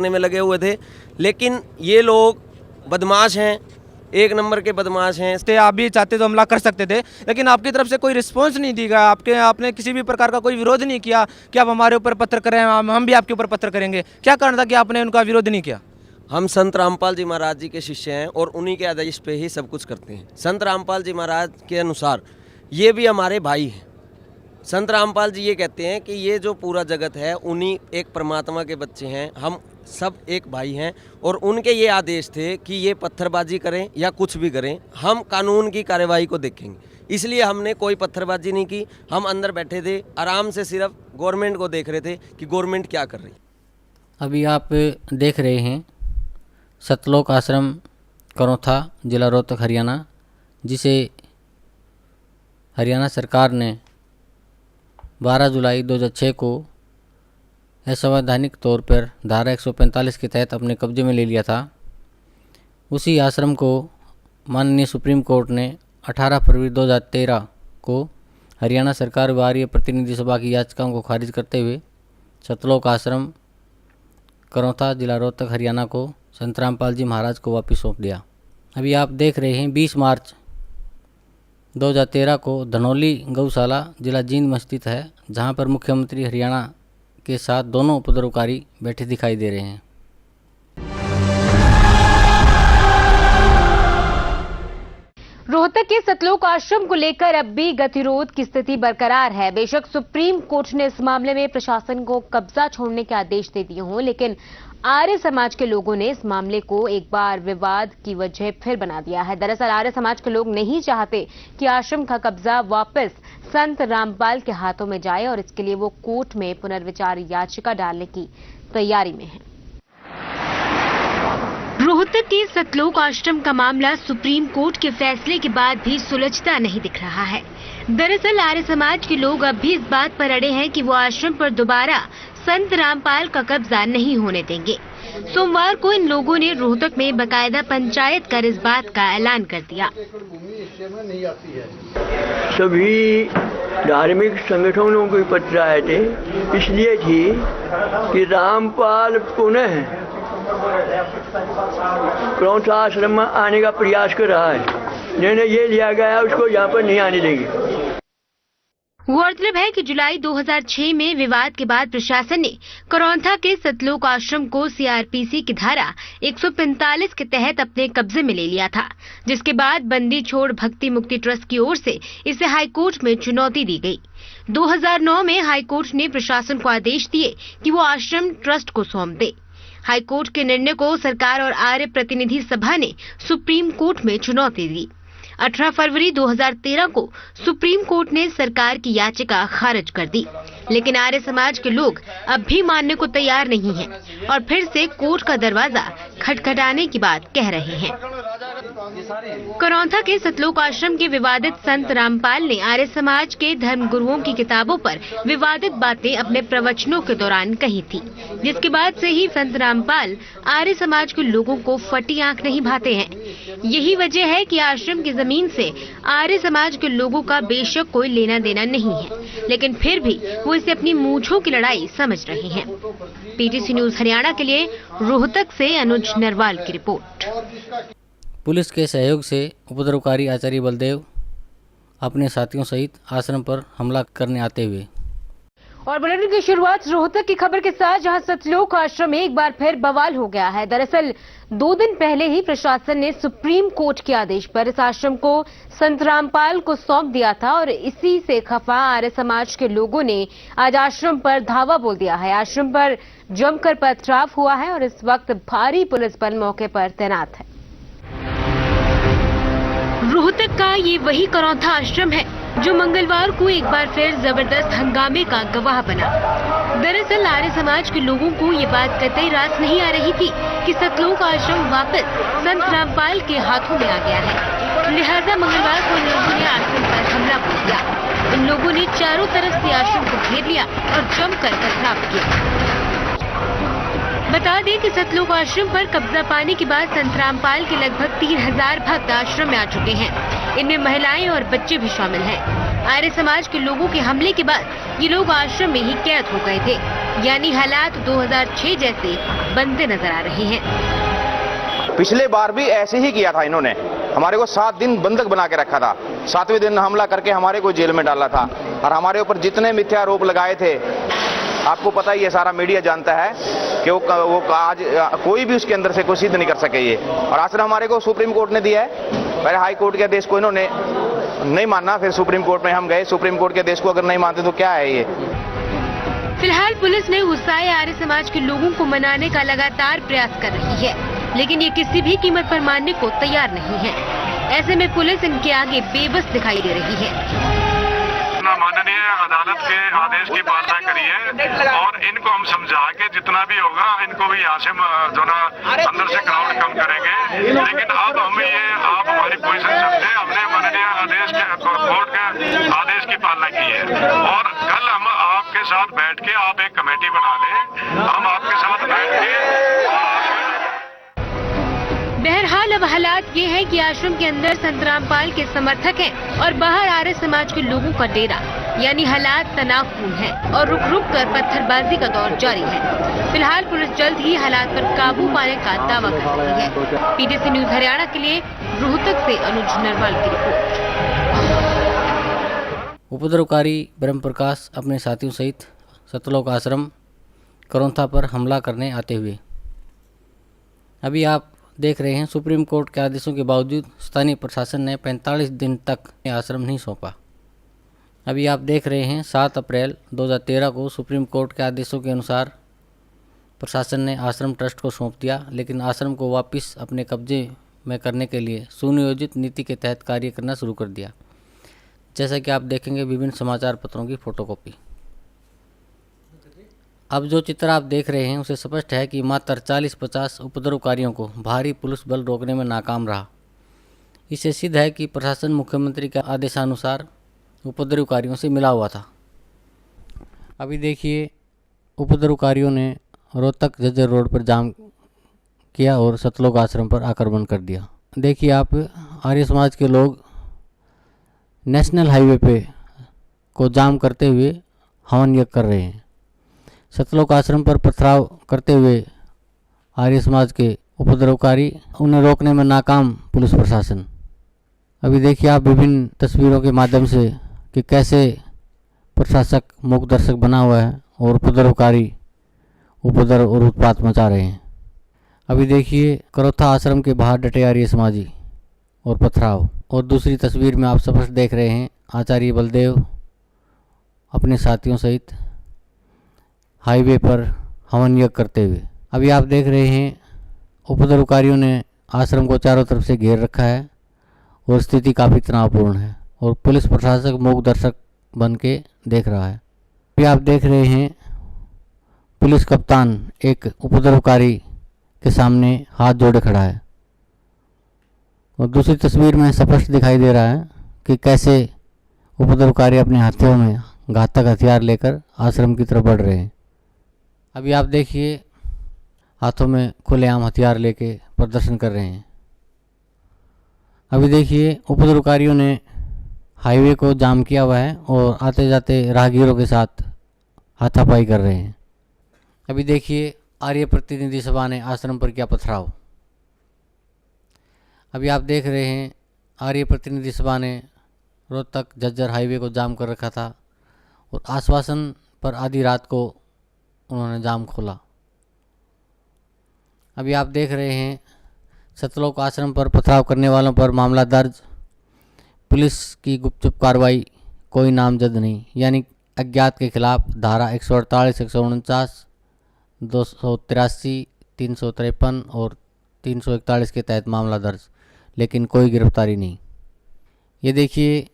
में लगे हुए थे, लेकिन ये लोग बदमाश हैं, एक नंबर के बदमाश हैं। थे आप भी चाहते तो हमला कर सकते थे, लेकिन आपकी तरफ से कोई रिस्पांस नहीं दी गया। आपने किसी भी प्रकार का कोई विरोध नहीं किया कि आप हमारे ऊपर पत्र करें, हम भी आपके ऊपर पत्र करेंगे। क्या कारण था कि आपने उनका विरोध नहीं किया? हम संत रामपाल जी महाराज जी के शिष्य हैं और उन्हीं के आदेश पे ही सब कुछ करते हैं। संत रामपाल जी महाराज के अनुसार ये भी हमारे भाई हैं। संत रामपाल जी ये कहते हैं कि ये जो पूरा जगत है उन्हीं एक परमात्मा के बच्चे हैं, हम सब एक भाई हैं। और उनके ये आदेश थे कि ये पत्थरबाजी करें या कुछ भी करें, हम कानून की कार्यवाही को देखेंगे। इसलिए हमने कोई पत्थरबाजी नहीं की। हम अंदर बैठे थे, आराम से सिर्फ गवर्नमेंट को देख रहे थे कि गवर्नमेंट क्या कर रही। अभी आप देख रहे हैं सतलोक आश्रम करौथा, जिला रोहतक, हरियाणा, जिसे हरियाणा सरकार ने 12 जुलाई 2006 को असंवैधानिक तौर पर धारा 145 के तहत अपने कब्जे में ले लिया था। उसी आश्रम को माननीय सुप्रीम कोर्ट ने 18 फरवरी 2013 को हरियाणा सरकार वारीय प्रतिनिधि सभा की याचिकाओं को खारिज करते हुए सतलोक आश्रम करौथा, जिला रोहतक, हरियाणा को संत रामपाल जी महाराज को वापस सौंप दिया। अभी आप देख रहे हैं 20 मार्च 2013 को धनौली गौशाला, जिला जींद में स्थित है, जहां पर मुख्यमंत्री हरियाणा के साथ दोनों उपद्रवकारी बैठे दिखाई दे रहे हैं। रोहतक के सतलोक आश्रम को लेकर अब भी गतिरोध की स्थिति बरकरार है। बेशक सुप्रीम कोर्ट ने इस मामले में प्रशासन को कब्जा छोड़ने के आदेश दे दिए हों, लेकिन आर्य समाज के लोगों ने इस मामले को एक बार विवाद की वजह फिर बना दिया है। दरअसल आर्य समाज के लोग नहीं चाहते कि आश्रम का कब्जा वापस संत रामपाल के हाथों में जाए और इसके लिए वो कोर्ट में पुनर्विचार याचिका डालने की तैयारी में है। रोहतक के सतलोक आश्रम का मामला सुप्रीम कोर्ट के फैसले के बाद भी सुलझता नहीं दिख रहा है। दरअसल आर्य समाज के लोग अब भी इस बात पर अड़े हैं कि वो आश्रम पर दोबारा संत रामपाल का कब्जा नहीं होने देंगे। सोमवार को इन लोगों ने रोहतक में बकायदा पंचायत कर इस बात का ऐलान कर दिया। सभी धार्मिक संगठनों को पत्र आए थे, इसलिए थी कि रामपाल पुनः करौथा आश्रम में आने का प्रयास कर रहा है। निर्णय ये लिया गया उसको यहाँ पर नहीं आने देंगे। गौरतलब है कि जुलाई 2006 में विवाद के बाद प्रशासन ने करौथा के सतलोक आश्रम को सीआरपीसी की धारा 145 के तहत अपने कब्जे में ले लिया था, जिसके बाद बंदी छोड़ भक्ति मुक्ति ट्रस्ट की ओर से इसे हाईकोर्ट में चुनौती दी गई। 2009 में हाईकोर्ट ने प्रशासन को आदेश दिए कि वो आश्रम ट्रस्ट को सौंप दे। हाईकोर्ट के निर्णय को सरकार और आर्य प्रतिनिधि सभा ने सुप्रीम कोर्ट में चुनौती दी। 18 फरवरी 2013 को सुप्रीम कोर्ट ने सरकार की याचिका खारिज कर दी, लेकिन आर्य समाज के लोग अब भी मानने को तैयार नहीं हैं और फिर से कोर्ट का दरवाजा खटखटाने की बात कह रहे हैं। करौथा के सतलोक आश्रम के विवादित संत रामपाल ने आर्य समाज के धर्म गुरुओं की किताबों पर विवादित बातें अपने प्रवचनों के दौरान कही थी, जिसके बाद से ही संत रामपाल आर्य समाज के लोगों को फटी आंख नहीं भाते हैं। यही वजह है कि आश्रम की जमीन से आर्य समाज के लोगों का बेशक कोई लेना देना नहीं है, लेकिन फिर भी वो इसे अपनी मूंछों की लड़ाई समझ रहे हैं। पीटीसी न्यूज हरियाणा के लिए रोहतक से अनुज नरवाल की रिपोर्ट। पुलिस के सहयोग से उपद्रवकारी आचार्य बलदेव अपने साथियों सहित आश्रम पर हमला करने आते हुए और बुलेटिन की शुरुआत रोहतक की खबर के साथ, जहां सतलोक आश्रम में एक बार फिर बवाल हो गया है। दरअसल 2 दिन पहले ही प्रशासन ने सुप्रीम कोर्ट के आदेश पर इस आश्रम को संत रामपाल को सौंप दिया था और इसी से खफा आर्य समाज के लोगों ने आज आश्रम पर धावा बोल दिया है। आश्रम पर जमकर पथराव हुआ है और इस वक्त भारी पुलिस बल मौके पर तैनात है। रोहतक का ये वही करौंथा आश्रम है जो मंगलवार को एक बार फिर जबरदस्त हंगामे का गवाह बना। दरअसल आर्य समाज के लोगों को ये बात कतई रास नहीं आ रही थी कि सतलोक आश्रम वापस संत रामपाल के हाथों में आ गया है। लिहाजा मंगलवार को इन लोगों ने आश्रम पर हमला बोल दिया। इन लोगों ने चारों तरफ से आश्रम को घेर लिया और जमकर पथराव किया। बता दें कि सतलोक आश्रम पर कब्जा पाने के बाद संत रामपाल के लगभग 3000 भक्त आश्रम में आ चुके हैं। इनमें महिलाएं और बच्चे भी शामिल हैं। आर्य समाज के लोगों के हमले के बाद ये लोग आश्रम में ही कैद हो गए थे, यानी हालात 2006 जैसे बनते नजर आ रहे हैं। पिछले बार भी ऐसे ही किया था इन्होंने, हमारे को 7 दिन बंधक बना के रखा था। 7वें दिन हमला करके हमारे को जेल में डाला था और हमारे ऊपर जितने मिथ्या आरोप लगाए थे, आपको पता ही है, सारा मीडिया जानता है कि वो आज कोई भी उसके अंदर से कोई सिद्ध नहीं कर सके ये। और आश्रम हमारे को सुप्रीम कोर्ट ने दिया है। पहले हाई कोर्ट के आदेश को इन्होंने नहीं माना, फिर सुप्रीम कोर्ट में हम गए। सुप्रीम कोर्ट के आदेश को अगर नहीं मानते तो क्या है ये। फिलहाल पुलिस ने गुस्साए आर्य समाज के लोगों को मनाने का लगातार प्रयास कर रही है, लेकिन ये किसी भी कीमत पर मानने को तैयार नहीं है। ऐसे में पुलिस इनके आगे बेबस दिखाई दे रही है। माननीय अदालत के आदेश की पालना करिए और इनको हम समझा के जितना भी होगा इनको भी यहाँ से जो ना अंदर से क्राउड कम करेंगे। लेकिन अब हम ये आप हमारी पोजीशन समझे, हमने माननीय आदेश के कोर्ट के आदेश की पालना की है और कल हम आपके साथ बैठ के आप एक कमेटी बना लें, हम आपके साथ बैठ के। बहरहाल अब हालात ये है कि आश्रम के अंदर संत रामपाल के समर्थक हैं और बाहर आर्य समाज के लोगों का डेरा, यानी हालात तनावपूर्ण हैं और रुक रुक कर पत्थरबाजी का दौर जारी है। फिलहाल पुलिस जल्द ही हालात पर काबू पाने का दावा कर रही है। पीटीसी न्यूज हरियाणा के लिए रोहतक से अनुज नरवाल की रिपोर्ट। उपद्रवकारी ब्रह्म प्रकाश अपने साथियों सहित सतलोक आश्रम करौंथा पर हमला करने आते हुए। अभी आप देख रहे हैं सुप्रीम कोर्ट के आदेशों के बावजूद स्थानीय प्रशासन ने 45 दिन तक आश्रम नहीं सौंपा। अभी आप देख रहे हैं 7 अप्रैल 2013 को सुप्रीम कोर्ट के आदेशों के अनुसार प्रशासन ने आश्रम ट्रस्ट को सौंप दिया, लेकिन आश्रम को वापस अपने कब्जे में करने के लिए सुनियोजित नीति के तहत कार्य करना शुरू कर दिया। जैसा कि आप देखेंगे विभिन्न समाचार पत्रों की फोटोकॉपी। अब जो चित्र आप देख रहे हैं उसे स्पष्ट है कि मात्र 40-50 उपद्रवकारियों को भारी पुलिस बल रोकने में नाकाम रहा। इससे सिद्ध है कि प्रशासन मुख्यमंत्री के आदेशानुसार उपद्रवकारियों से मिला हुआ था। अभी देखिए उपद्रवकारियों ने रोहतक झज्जर रोड पर जाम किया और सतलोक आश्रम पर आक्रमण कर दिया। देखिए आप आर्य समाज के लोग नेशनल हाईवे पे को जाम करते हुए हवन यज्ञ कर रहे हैं। सतलोक आश्रम पर पथराव करते हुए आर्य समाज के उपद्रवकारी, उन्हें रोकने में नाकाम पुलिस प्रशासन। अभी देखिए आप विभिन्न तस्वीरों के माध्यम से कि कैसे प्रशासक मूक दर्शक बना हुआ है और उपद्रवकारी उपद्रव और उत्पात मचा रहे हैं। अभी देखिए करौथा आश्रम के बाहर डटे आर्य समाजी और पथराव। और दूसरी तस्वीर में आप स्पष्ट देख रहे हैं आचार्य बलदेव अपने साथियों सहित हाईवे पर हवन यज्ञ करते हुए। अभी आप देख रहे हैं उपद्रवकारियों ने आश्रम को चारों तरफ से घेर रखा है और स्थिति काफ़ी तनावपूर्ण है और पुलिस प्रशासक मूक दर्शक बन के देख रहा है। अभी आप देख रहे हैं पुलिस कप्तान एक उपद्रवकारी के सामने हाथ जोड़े खड़ा है और दूसरी तस्वीर में स्पष्ट दिखाई दे रहा है कि कैसे उपद्रवकारी अपने हाथों में घातक हथियार लेकर आश्रम की तरफ बढ़ रहे हैं। अभी आप देखिए हाथों में खुलेआम हथियार लेके प्रदर्शन कर रहे हैं। अभी देखिए उपद्रवकारियों ने हाईवे को जाम किया हुआ है और आते जाते राहगीरों के साथ हाथापाई कर रहे हैं। अभी देखिए आर्य प्रतिनिधि सभा ने आश्रम पर किया पथराव। अभी आप देख रहे हैं आर्य प्रतिनिधि सभा ने रोहतक झज्जर हाईवे को जाम कर रखा था और आश्वासन पर आधी रात को उन्होंने जाम खोला। अभी आप देख रहे हैं सतलोक आश्रम पर पथराव करने वालों पर मामला दर्ज, पुलिस की गुपचुप कार्रवाई, कोई नामजद नहीं, यानी अज्ञात के खिलाफ धारा 148, 149, 283, 353 और 341 के तहत मामला दर्ज, लेकिन कोई गिरफ्तारी नहीं। ये देखिए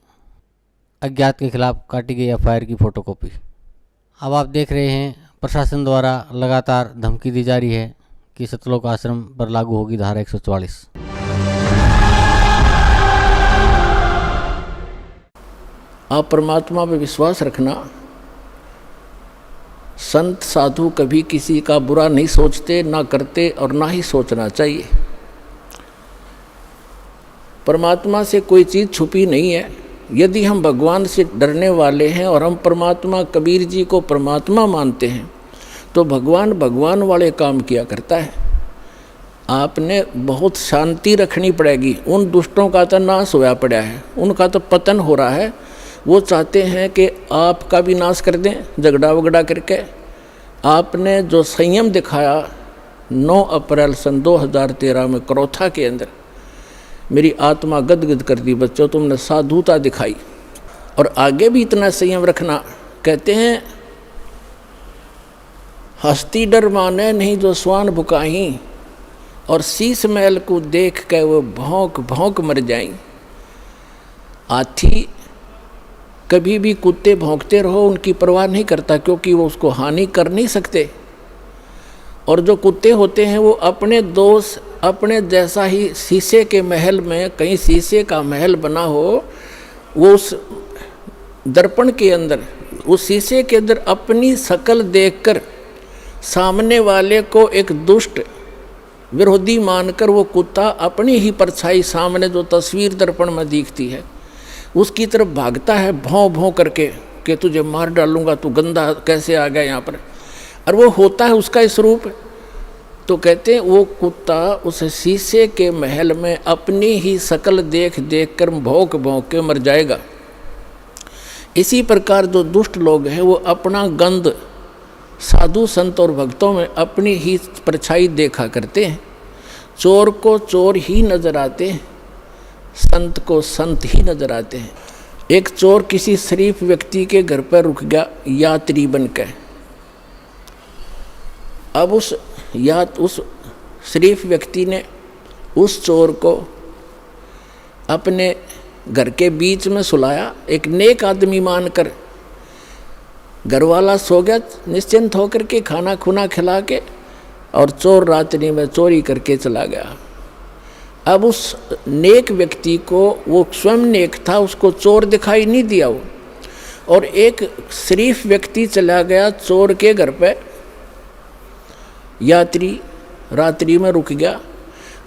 अज्ञात के खिलाफ काटी गई एफआईआर की फ़ोटोकॉपी। अब आप देख रहे हैं प्रशासन द्वारा लगातार धमकी दी जा रही है कि सतलोक आश्रम पर लागू होगी धारा 144। आप परमात्मा पे विश्वास रखना। संत साधु कभी किसी का बुरा नहीं सोचते, ना करते और ना ही सोचना चाहिए। परमात्मा से कोई चीज़ छुपी नहीं है। यदि हम भगवान से डरने वाले हैं और हम परमात्मा कबीर जी को परमात्मा मानते हैं तो भगवान भगवान वाले काम किया करता है। आपने बहुत शांति रखनी पड़ेगी। उन दुष्टों का तो नाश होया पड़ा है, उनका तो पतन हो रहा है। वो चाहते हैं कि आपका भी नाश कर दें झगड़ा वगड़ा करके। आपने जो संयम दिखाया 9 अप्रैल सन 2013 में करोथा के अंदर, मेरी आत्मा गदगद कर दी। बच्चों, तुमने साधुता दिखाई और आगे भी इतना संयम रखना। कहते हैं हस्ती डर माने नहीं जो स्वान भुकाही, और शीश महल को देख के वो भौंक भौंक मर जाएं। हाथी कभी भी कुत्ते भौंकते रहो उनकी परवाह नहीं करता, क्योंकि वो उसको हानि कर नहीं सकते। और जो कुत्ते होते हैं वो अपने दोष अपने जैसा ही, शीशे के महल में कहीं शीशे का महल बना हो, वो उस दर्पण के अंदर, उस शीशे के अंदर अपनी शक्ल देखकर सामने वाले को एक दुष्ट विरोधी मानकर वो कुत्ता अपनी ही परछाई सामने जो तस्वीर दर्पण में दिखती है उसकी तरफ भागता है भौं भौं करके कि तुझे मार डालूंगा, तू गंदा कैसे आ गया यहाँ पर। और वो होता है उसका स्वरूप। तो कहते हैं वो कुत्ता उस शीशे के महल में अपनी ही शक्ल देख देख कर भौंक भौंक के मर जाएगा। इसी प्रकार जो दुष्ट लोग हैं वो अपना गंध साधु संत और भक्तों में अपनी ही परछाई देखा करते हैं। चोर को चोर ही नजर आते हैं, संत को संत ही नजर आते हैं। एक चोर किसी शरीफ व्यक्ति के घर पर रुक गया यात्री बनकर। अब उस शरीफ व्यक्ति ने उस चोर को अपने घर के बीच में सुलाया, एक नेक आदमी मानकर। घर वाला सो गया निश्चिंत होकर के, खाना खुना खिला के, और चोर रात्रि में चोरी करके चला गया। अब उस नेक व्यक्ति को, वो स्वयं नेक था, उसको चोर दिखाई नहीं दिया वो, और एक शरीफ व्यक्ति चला गया चोर के घर पे। यात्री रात्रि में रुक गया।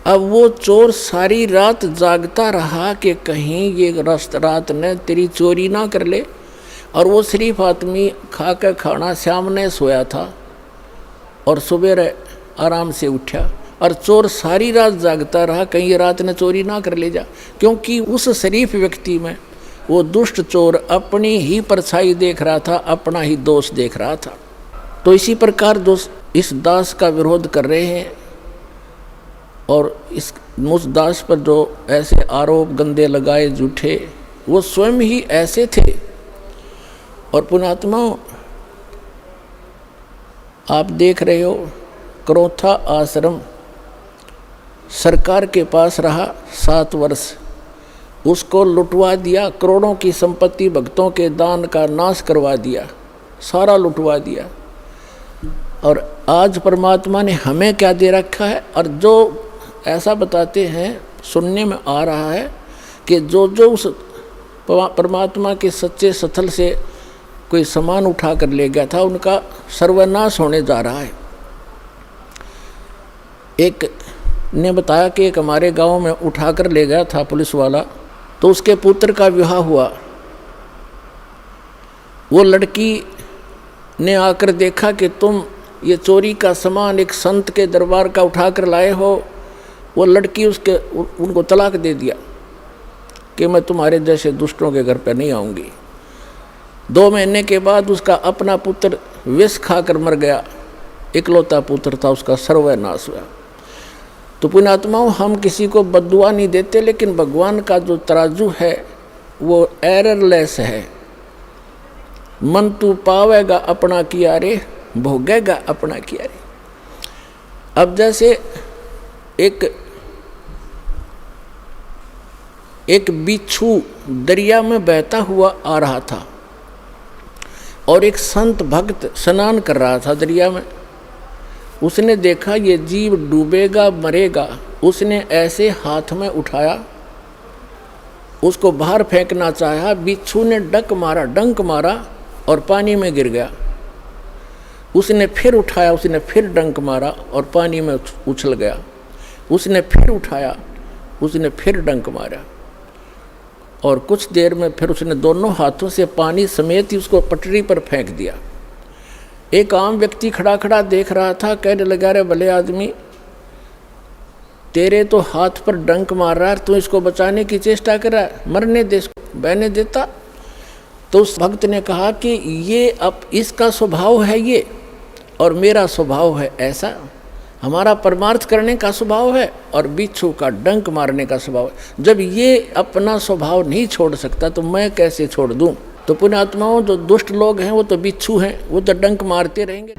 अब वो चोर सारी रात जागता रहा कि कहीं ये रात ने तेरी चोरी ना कर ले। और वो शरीफ आदमी खा के खाना सामने सोया था और सुबह आराम से उठा, और चोर सारी रात जागता रहा कहीं ये रात ने चोरी ना कर ले जा, क्योंकि उस शरीफ व्यक्ति में वो दुष्ट चोर अपनी ही परछाई देख रहा था, अपना ही दोष देख रहा था। तो इसी प्रकार जो इस दास का विरोध कर रहे हैं और उस दास पर जो ऐसे आरोप गंदे लगाए झूठे, वो स्वयं ही ऐसे थे। और पुण्यात्माओं, आप देख रहे हो करोथा आश्रम सरकार के पास रहा 7 वर्ष, उसको लुटवा दिया, करोड़ों की संपत्ति भक्तों के दान का नाश करवा दिया, सारा लुटवा दिया। और आज परमात्मा ने हमें क्या दे रखा है। और जो ऐसा बताते हैं, सुनने में आ रहा है कि जो उस परमात्मा के सच्चे स्थल से कोई सामान उठा कर ले गया था, उनका सर्वनाश होने जा रहा है। एक ने बताया कि एक हमारे गांव में उठा कर ले गया था पुलिस वाला, तो उसके पुत्र का विवाह हुआ। वो लड़की ने आकर देखा कि तुम ये चोरी का सामान एक संत के दरबार का उठा कर लाए हो। वो लड़की उनको तलाक दे दिया कि मैं तुम्हारे जैसे दुष्टों के घर पर नहीं आऊँगी। 2 महीने के बाद उसका अपना पुत्र विष खाकर मर गया, इकलौता पुत्र था, उसका सर्वनाश हुआ। तो पुण्यात्माओं, हम किसी को बद्दुआ नहीं देते, लेकिन भगवान का जो तराजू है वो एररलेस है। मन तू पावेगा अपना किया रे, भोगेगा अपना किया रे। अब जैसे एक बिच्छू दरिया में बहता हुआ आ रहा था और एक संत भक्त स्नान कर रहा था दरिया में। उसने देखा ये जीव डूबेगा, मरेगा। उसने ऐसे हाथ में उठाया, उसको बाहर फेंकना चाहा। बिच्छू ने डंक मारा और पानी में गिर गया। उसने फिर उठाया, उसने फिर डंक मारा और पानी में उछल गया। उसने फिर उठाया, उसने फिर डंक मारा और कुछ देर में फिर उसने दोनों हाथों से पानी समेत ही उसको पटरी पर फेंक दिया। एक आम व्यक्ति खड़ा खड़ा देख रहा था, कहने लगा, रे भले आदमी, तेरे तो हाथ पर डंक मार रहा है, तू इसको बचाने की चेष्टा कर रहा है, मरने दे, इसको बहने देता। तो उस भक्त ने कहा कि ये अब इसका स्वभाव है ये, और मेरा स्वभाव है ऐसा। हमारा परमार्थ करने का स्वभाव है और बिच्छू का डंक मारने का स्वभाव है। जब ये अपना स्वभाव नहीं छोड़ सकता तो मैं कैसे छोड़ दूं? तो पुण्यात्माओं, जो दुष्ट लोग हैं वो तो बिच्छू हैं, वो तो डंक मारते रहेंगे।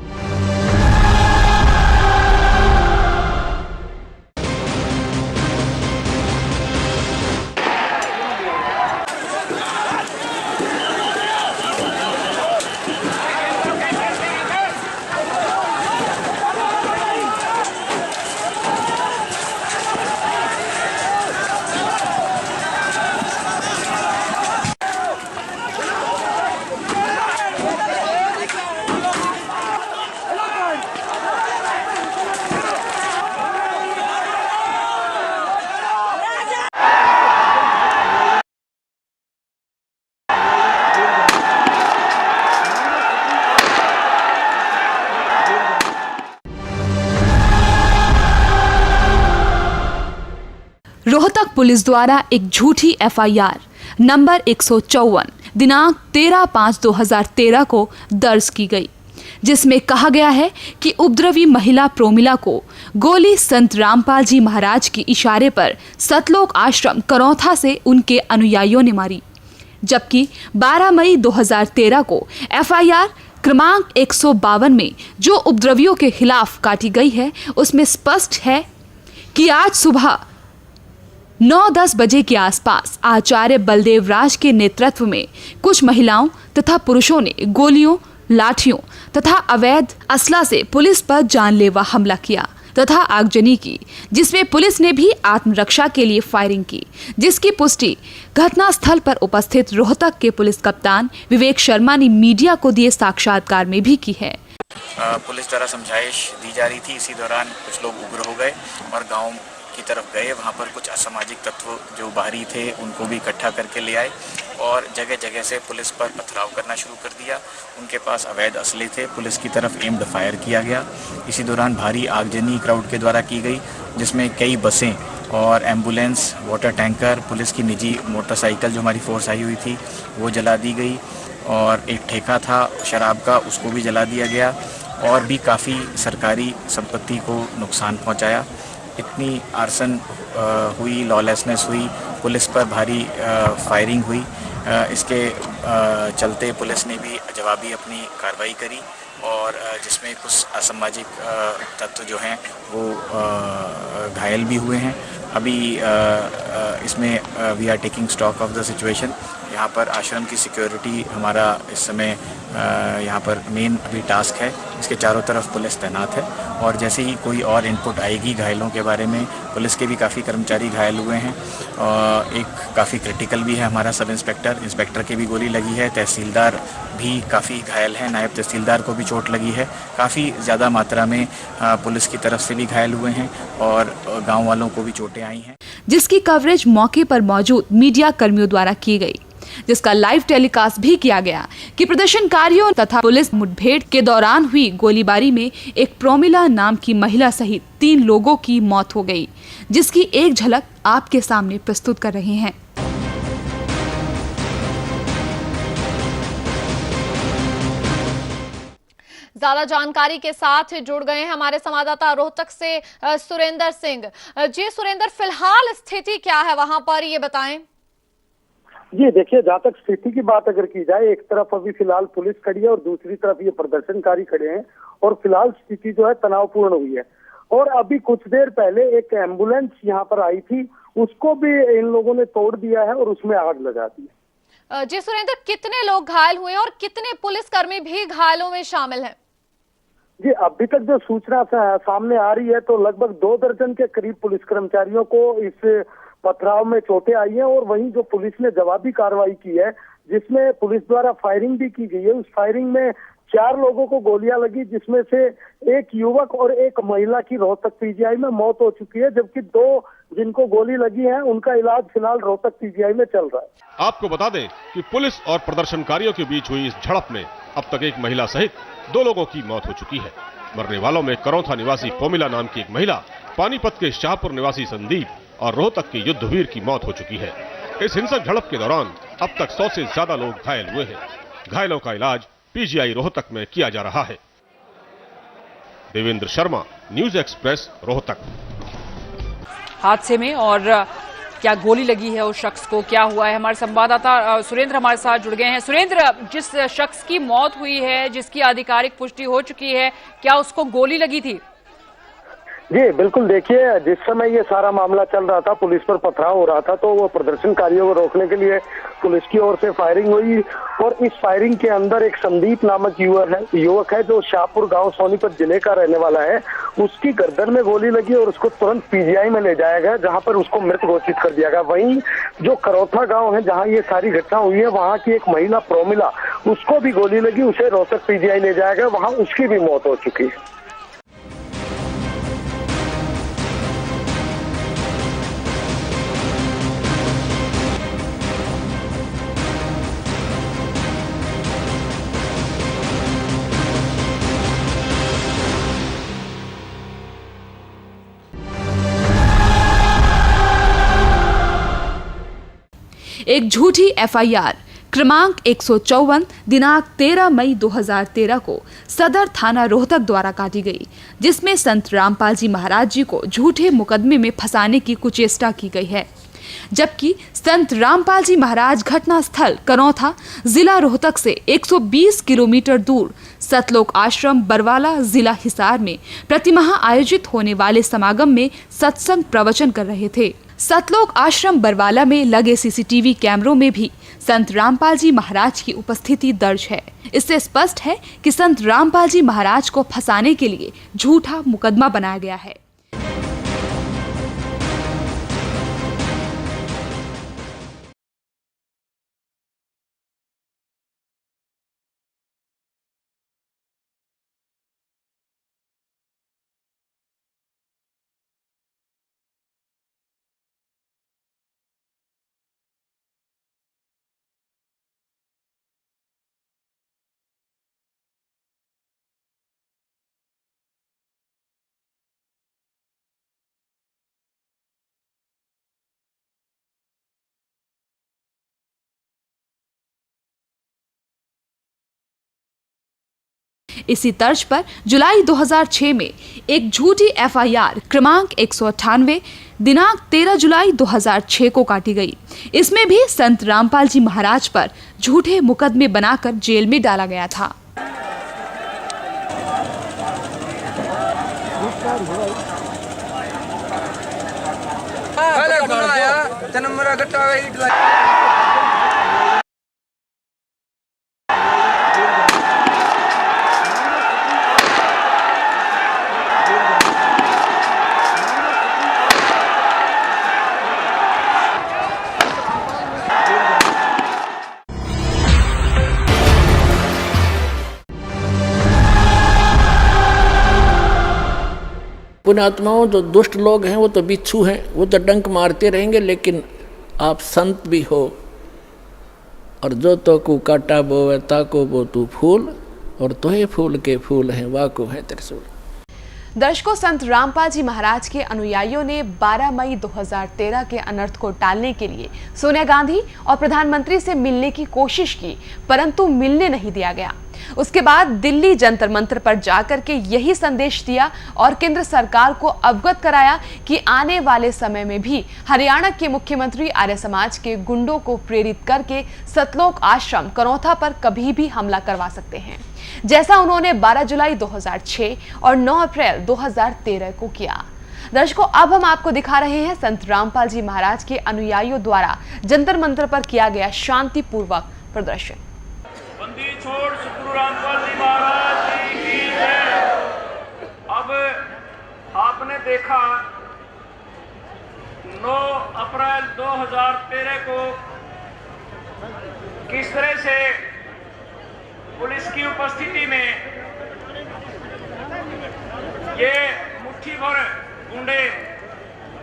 रोहतक पुलिस द्वारा एक झूठी एफआईआर नंबर 154 दिनांक 13/5/2013 को दर्ज की गई, जिसमें कहा गया है कि उपद्रवी महिला प्रोमिला को गोली संत रामपाल जी महाराज के इशारे पर सतलोक आश्रम करौथा से उनके अनुयायियों ने मारी। जबकि 12 मई 2013 को एफआईआर क्रमांक 152 में जो उपद्रवियों के खिलाफ काटी गई है, उसमें स्पष्ट है कि आज सुबह 9-10 बजे के आसपास आचार्य बलदेव राज के नेतृत्व में कुछ महिलाओं तथा पुरुषों ने गोलियों, लाठियों तथा अवैध असला से पुलिस पर जानलेवा हमला किया तथा आगजनी की, जिसमें पुलिस ने भी आत्मरक्षा के लिए फायरिंग की, जिसकी पुष्टि घटनास्थल पर उपस्थित रोहतक के पुलिस कप्तान विवेक शर्मा ने मीडिया को दिए साक्षात्कार में भी की है। पुलिस द्वारा समझाइश दी जा रही थी, इसी दौरान कुछ लोग उग्र हो गए और गांव की तरफ गए। वहां पर कुछ असामाजिक तत्व जो बाहरी थे उनको भी इकट्ठा करके ले आए और जगह जगह से पुलिस पर पथराव करना शुरू कर दिया। उनके पास अवैध असले थे, पुलिस की तरफ एम्ड फायर किया गया। इसी दौरान भारी आगजनी क्राउड के द्वारा की गई, जिसमें कई बसें और एम्बुलेंस, वाटर टैंकर, पुलिस की निजी मोटरसाइकिल जो हमारी फोर्स आई हुई थी वो जला दी गई और एक ठेका था शराब का, उसको भी जला दिया गया और भी काफ़ी सरकारी संपत्ति को नुकसान पहुंचाया। इतनी आर्सन हुई, लॉलेसनेस हुई, पुलिस पर भारी फायरिंग हुई। इसके चलते पुलिस ने भी जवाबी अपनी कार्रवाई करी और जिसमें कुछ असामाजिक तत्व जो हैं वो घायल भी हुए हैं। अभी इसमें we are taking stock of the situation. यहाँ पर आश्रम की सिक्योरिटी हमारा इस समय यहाँ पर मेन अभी टास्क है। इसके चारों तरफ पुलिस तैनात है और जैसे ही कोई और इनपुट आएगी घायलों के बारे में, पुलिस के भी काफ़ी कर्मचारी घायल हुए हैं। एक काफ़ी क्रिटिकल भी है हमारा सब इंस्पेक्टर की भी गोली लगी है, तहसीलदार भी काफ़ी घायल हैं, नायब तहसीलदार को भी चोट लगी है। काफ़ी ज़्यादा मात्रा में पुलिस की तरफ से भी घायल हुए हैं और गाँव वालों को भी चोटें आई हैं, जिसकी कवरेज मौके पर मौजूद मीडिया कर्मियों द्वारा की गई, जिसका लाइव टेलीकास्ट भी किया गया कि प्रदर्शनकारियों तथा पुलिस मुठभेड़ के दौरान हुई गोलीबारी में एक प्रोमिला नाम की महिला सहित 3 लोगों की मौत हो गई, जिसकी एक झलक आपके सामने प्रस्तुत कर रहे हैं। ज्यादा जानकारी के साथ जुड़ गए हैं हमारे संवाददाता रोहतक से सुरेंद्र सिंह। जी सुरेंद्र, फिलहाल स्थिति क्या है वहां पर, ये बताएं। जी देखिए, जहाँ तक स्थिति की बात अगर की जाए, एक तरफ अभी फिलहाल पुलिस खड़ी है और दूसरी तरफ ये प्रदर्शनकारी खड़े हैं और फिलहाल स्थिति जो है तनावपूर्ण हुई है। और अभी कुछ देर पहले एक एम्बुलेंस यहाँ पर आई थी, उसको भी इन लोगों ने तोड़ दिया है और उसमें आग लगा दी है। जी सुरेंद्र, कितने लोग घायल हुए और कितने पुलिसकर्मी भी घायलों में शामिल हैं? जी अभी तक जो सूचना सामने आ रही है तो लगभग 2 दर्जन के करीब पुलिस कर्मचारियों को इस पथराव में चोटें आई हैं और वहीं जो पुलिस ने जवाबी कार्रवाई की है, जिसमें पुलिस द्वारा फायरिंग भी की गई है। उस फायरिंग में 4 लोगों को गोलियां लगी, जिसमें से एक युवक और एक महिला की रोहतक पीजीआई में मौत हो चुकी है, जबकि 2 जिनको गोली लगी है उनका इलाज फिलहाल रोहतक पीजीआई में चल रहा है। आपको बता दें कि पुलिस और प्रदर्शनकारियों के बीच हुई इस झड़प में अब तक एक महिला सहित 2 लोगों की मौत हो चुकी है। मरने वालों में करौथा निवासी पोमिला नाम की एक महिला, पानीपत के शाहपुर निवासी संदीप और रोहतक के युद्धवीर की मौत हो चुकी है। इस हिंसक झड़प के दौरान अब तक 100 से ज्यादा लोग घायल हुए हैं। घायलों का इलाज पीजीआई रोहतक में किया जा रहा है। Devendra Sharma, news express, Rohtak. हादसे में और क्या गोली लगी है उस शख्स को, क्या हुआ है, हमारे संवाददाता सुरेंद्र हमारे साथ जुड़ गए हैं। सुरेंद्र, जिस शख्स की मौत हुई है, जिसकी आधिकारिक पुष्टि हो चुकी है, क्या उसको गोली लगी थी? जी बिल्कुल, देखिए जिस समय ये सारा मामला चल रहा था, पुलिस पर पथराव हो रहा था, तो वो प्रदर्शनकारियों को रोकने के लिए पुलिस की ओर से फायरिंग हुई और इस फायरिंग के अंदर एक संदीप नामक युवक है जो शाहपुर गांव सोनीपत जिले का रहने वाला है। उसकी गर्दन में गोली लगी और उसको तुरंत पीजीआई में ले जाया गया, जहां पर उसको मृत घोषित कर दिया गया। वहीं जो करौथा गाँव है जहाँ ये सारी घटना हुई है, वहाँ की एक महिला प्रोमिला, उसको भी गोली लगी, उसे रोहतक पीजीआई ले जाया गया, वहाँ उसकी भी मौत हो चुकी है। एक झूठी एफआईआर क्रमांक 154 दिनांक 13 मई 2013 को सदर थाना रोहतक द्वारा काटी गई, जिसमें संत रामपाल जी महाराज जी को झूठे मुकदमे में फंसाने की कुचेष्टा की गई है। जबकि संत रामपाल जी महाराज घटना स्थल करौथा जिला रोहतक से 120 किलोमीटर दूर सतलोक आश्रम बरवाला जिला हिसार में प्रतिमाह आयोजित होने वाले समागम में सत्संग प्रवचन कर रहे थे। सतलोक आश्रम बरवाला में लगे सीसीटीवी कैमरों में भी संत रामपाल जी महाराज की उपस्थिति दर्ज है। इससे स्पष्ट है कि संत रामपाल जी महाराज को फंसाने के लिए झूठा मुकदमा बनाया गया है। इसी तर्ज पर जुलाई 2006 में एक झूठी एफआईआर क्रमांक 198 दिनांक 13 जुलाई 2006 को काटी गई। इसमें भी संत रामपाल जी महाराज पर झूठे मुकदमे बनाकर जेल में डाला गया था। पुण्यात्माओं, जो दुष्ट लोग हैं वो तो बिच्छू हैं, वो तो डंक मारते रहेंगे, लेकिन आप संत भी हो। और जो तो को काटा बोवे ताको बो तू फूल, और तोहे फूल के फूल हैं वाको है त्रिशूल। दर्शकों, संत रामपाल जी महाराज के अनुयायियों ने 12 मई 2013 के अनर्थ को टालने के लिए सोनिया गांधी और प्रधानमंत्री से मिलने की कोशिश की, परंतु मिलने नहीं दिया गया। उसके बाद दिल्ली जंतर मंतर पर जाकर के यही संदेश दिया और केंद्र सरकार को अवगत कराया कि आने वाले समय में भी हरियाणा के मुख्यमंत्री आर्य समाज के गुंडों को प्रेरित करके सतलोक आश्रम करौथा पर कभी भी हमला करवा सकते हैं, जैसा उन्होंने 12 जुलाई 2006 और 9 अप्रैल 2013 को किया। दर्शकों, अब हम आपको दिखा रहे हैं संत रामपाल जी महाराज के अनुयायियों द्वारा जंतर मंतर पर किया गया शांतिपूर्वक प्रदर्शन। बंदी छोड़ सतगुरु रामपाल जी महाराज की जय। अब आपने देखा 9 अप्रैल 2013 को किस तरह से पुलिस की उपस्थिति में ये मुट्ठी भर गुंडे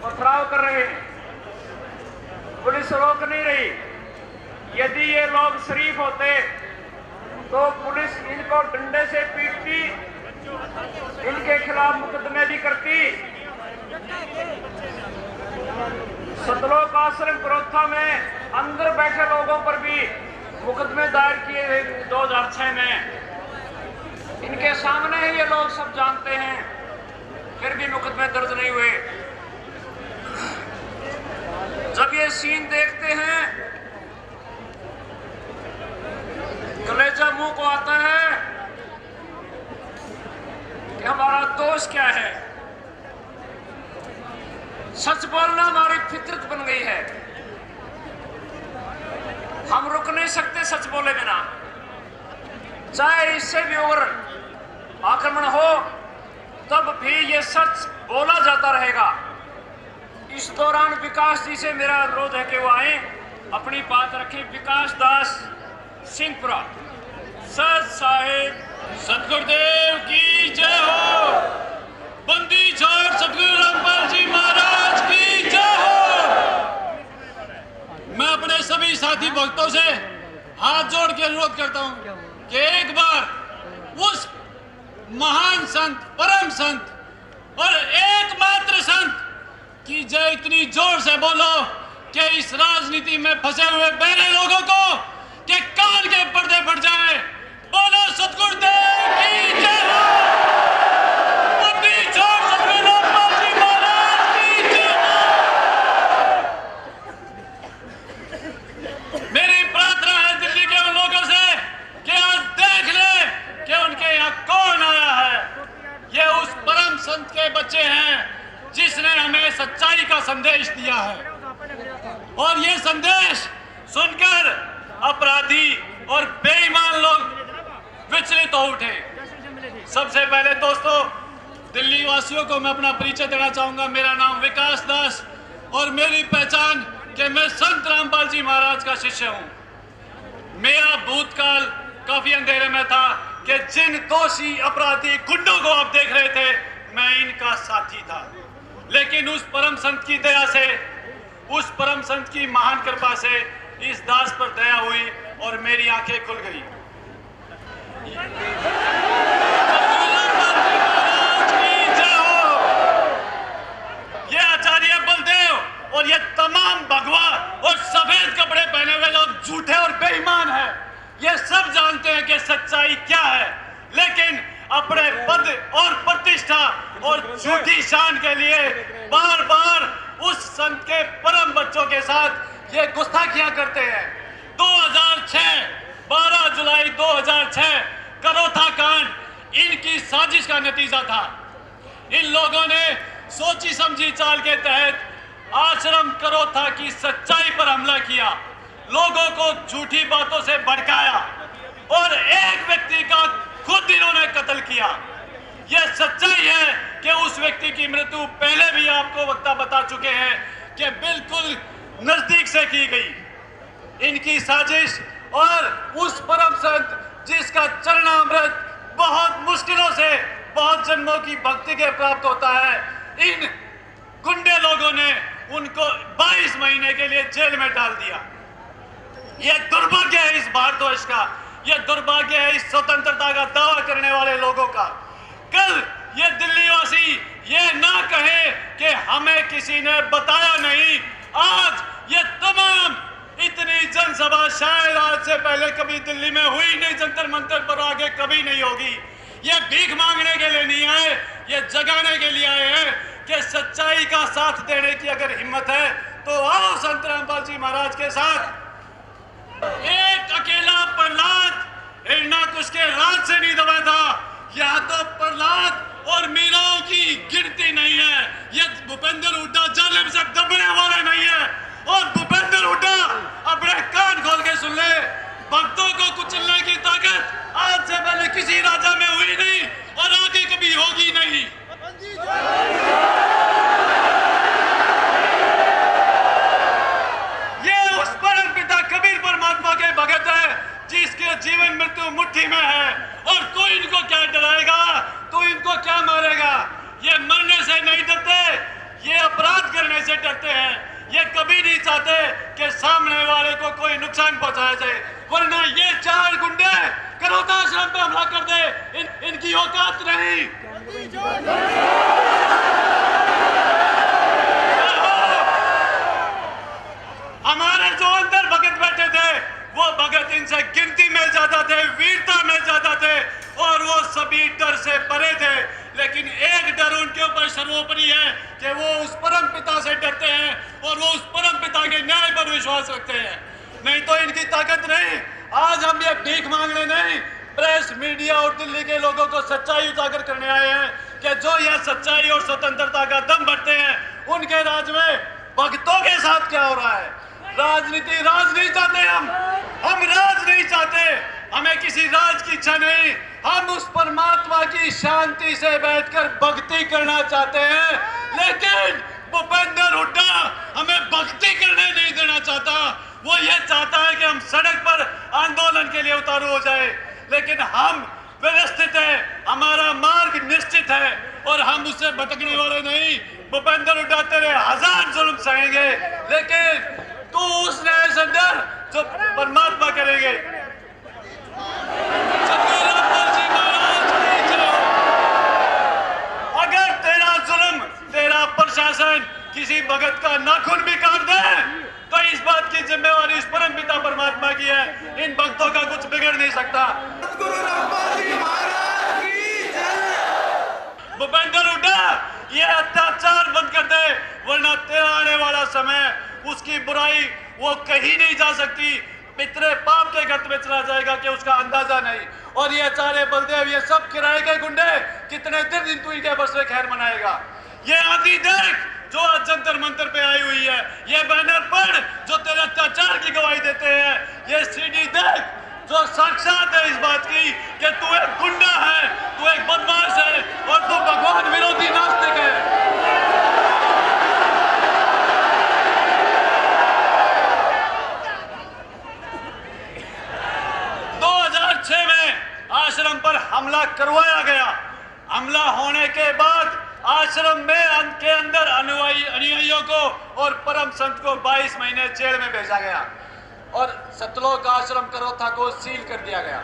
पथराव कर रहे, पुलिस रोक नहीं रही। यदि ये लोग शरीफ होते तो पुलिस इनको डंडे से पीटती, इनके खिलाफ मुकदमे भी करती। सतलोक आश्रम करौथा में अंदर बैठे लोगों पर भी मुकदमे दायर किए गए 2006 में। इनके सामने ही ये लोग सब जानते हैं, फिर भी मुकदमे दर्ज नहीं हुए। जब ये सीन देखते हैं कलेजा मुंह को आता है कि हमारा दोष क्या है। सच बोलना हमारी फितरत बन गई है, हम रुक नहीं सकते सच बोले बिना, चाहे इससे भी और आक्रमण हो तब भी ये सच बोला जाता रहेगा। इस दौरान विकास जी से मेरा अनुरोध है कि वो आए, अपनी बात रखें। विकास दास सिंहपुरा। सत साहिब सतगुरुदेव की जय हो। बंदी छोड़ सतगुरु रामपाल जी महाराज की जय हो। मैं अपने सभी साथी भक्तों से हाथ जोड़ के अनुरोध करता हूं कि एक बार उस महान संत, परम संत और एकमात्र संत की जय इतनी जोर से बोलो कि इस राजनीति में फंसे हुए बहरे लोगों को के कान के पर्दे फट जाए। बोलो सतगुरुदेव की जय हो। बंदी छोड़ सतगुरु रामपाल जी महाराज की जय हो। मेरी प्रार्थना है दिल्ली के उन लोगों से कि आज देख ले कि उनके यहाँ कौन आया है। ये उस परम संत के बच्चे हैं जिसने हमें सच्चाई का संदेश दिया है, और ये संदेश सुनकर अपराधी और बेईमान लोग विचलित हो उठे। सबसे पहले दोस्तों, दिल्ली वासियों को मैं अपना परिचय देना चाहूंगा। मेरा नाम विकास दास और मेरी पहचान कि मैं संत रामपाल जी महाराज का शिष्य हूं। मेरा भूतकाल काफी अंधेरे में था कि जिन दोषी अपराधी गुंडों को आप देख रहे थे, मैं इनका साथी था। लेकिन उस परम संत की दया से, उस परम संत की महान कृपा से इस दास पर दया हुई और मेरी आंखें खुल गई। ये आचार्य बलदेव और ये तमाम भगवा और सफेद कपड़े पहने हुए लोग झूठे और बेईमान हैं। ये सब जानते हैं कि सच्चाई क्या है, लेकिन अपने पद और प्रतिष्ठा और झूठी शान के लिए बार बार उस संत के परम बच्चों के साथ ये गुस्ताखियां करते हैं। 2006 12 जुलाई 2006 करौथा कांड इनकी साजिश का नतीजा था। इन लोगों ने सोची समझी चाल के तहत आश्रम करौथा की सच्चाई पर हमला किया, लोगों को झूठी बातों से भड़काया और एक व्यक्ति का खुद इन्होंने कत्ल किया। यह सच्चाई है कि उस व्यक्ति की मृत्यु पहले भी आपको वक्ता बता चुके हैं कि बिल्कुल नजदीक से की गई। इनकी साजिश और उस परम संत जिसका चरणामृत बहुत मुश्किलों से बहुत जन्मों की भक्ति के प्राप्त होता है, इन गुंडे लोगों ने उनको 22 महीने के लिए जेल में डाल दिया। यह दुर्भाग्य है इस भारतवर्ष का, यह दुर्भाग्य है इस स्वतंत्रता का दावा करने वाले लोगों का। कल ये दिल्ली वासी ये ना कहे कि हमें किसी ने बताया नहीं। आज ये तमाम इतनी जनसभा शायद आज से पहले कभी दिल्ली में हुई नहीं, जंतर मंतर पर आगे कभी नहीं होगी। ये भीख मांगने के लिए नहीं आए, ये जगाने के लिए आए हैं कि सच्चाई का साथ देने की अगर हिम्मत है तो आओ संत रामपाल जी महाराज के साथ। एक अकेला प्रहलाद हिरण्यकश्यप के राज से नहीं दबा था। यह तो प्रहलाद और मीराओं की गिनती नहीं है। ये भूपेंद्र हुड्डा जालिम से दबने वाले नहीं है। और भूपेंद्र हुड्डा अपने कान खोल के सुन ले, भक्तों को कुचलने की ताकत आज से पहले किसी राजा में हुई नहीं और आगे कभी होगी नहीं। ये उस परम पिता कबीर परमात्मा के भगत है जिसके जीवन मृत्यु मुट्ठी में है, और कोई इनको क्या डराएगा, तो इनको क्या मारेगा। ये मरने से नहीं डरते, ये अपराध करने से डरते हैं। ये कभी नहीं चाहते कि सामने वाले को कोई नुकसान पहुंचाया जाए, वरना ये चार गुंडे करोता आश्रम पे हमला कर दे, इनकी औकात नहीं। हमारे जो अंदर भगत बैठे थे वो भगत इनसे गिनती में ज्यादा थे, वीरता में ज्यादा थे, और वो सभी डर से परे थे। लेकिन एक डर उनके ऊपर सर्वोपरि है कि वो उस परम पिता से डरते हैं और वो उस परम पिता के न्याय पर विश्वास रखते हैं। नहीं तो इनकी ताकत नहीं। आज हम ये भीख मांगने नहीं, प्रेस मीडिया और दिल्ली के लोगों को सच्चाई उजागर करने आए हैं कि जो यह सच्चाई और स्वतंत्रता का दम भरते हैं, उनके राज में भक्तों के साथ क्या हो रहा है। राजनीति राज नहीं चाहते हम राज नहीं चाहते, हमें किसी राज की इच्छा नहीं। हम उस परमात्मा की शांति से बैठकर भक्ति करना चाहते हैं। लेकिन भूपेंद्र हुड्डा हमें भक्ति करने नहीं देना चाहता। वो ये चाहता है कि हम सड़क पर आंदोलन के लिए उतारू हो जाए, लेकिन हम व्यवस्थित है, हमारा मार्ग निश्चित है और हम उससे भटकने वाले नहीं। भूपेंद्र हुड्डा तेरे 1000 जुल्म सहेंगे, लेकिन तू उस न्याय से डर जो परमात्मा करेंगे। अगर तेरा जुल्म, तेरा प्रशासन किसी भगत का नाखून भी काट दे तो इस बात की जिम्मेवारी इस परम पिता परमात्मा की है। इन भक्तों का कुछ बिगड़ नहीं सकता। भूपेंद्र हुड्डा ये अत्याचार बंद कर दे, वरना तेरा आने वाला समय उसकी बुराई वो कहीं नहीं जा सकती, पितरे पाप के गत में चला जाएगा कि उसका अंदाजा नहीं। और ये चारे बलदेव, ये सब किराए के गुंडे कितने दिन तू इनके बस में खैर मनाएगा। ये आदि देख जो आज जंतर मंतर पे आई हुई है, ये बैनर पढ़ जो तेरे अत्याचार की गवाही देते हैं, ये सीडी देख जो साक्षात है इस बात की कि तू एक गुंडा है, तू एक बदमाश है और तू भगवान विरोधी नास्तिक है। 2006 में आश्रम पर हमला करवाया गया। हमला होने के बाद आश्रम में के अंदर अनुयायियों को और परम संत को 22 महीने जेल में भेजा गया और सतलोक आश्रम करोथा को सील कर दिया गया।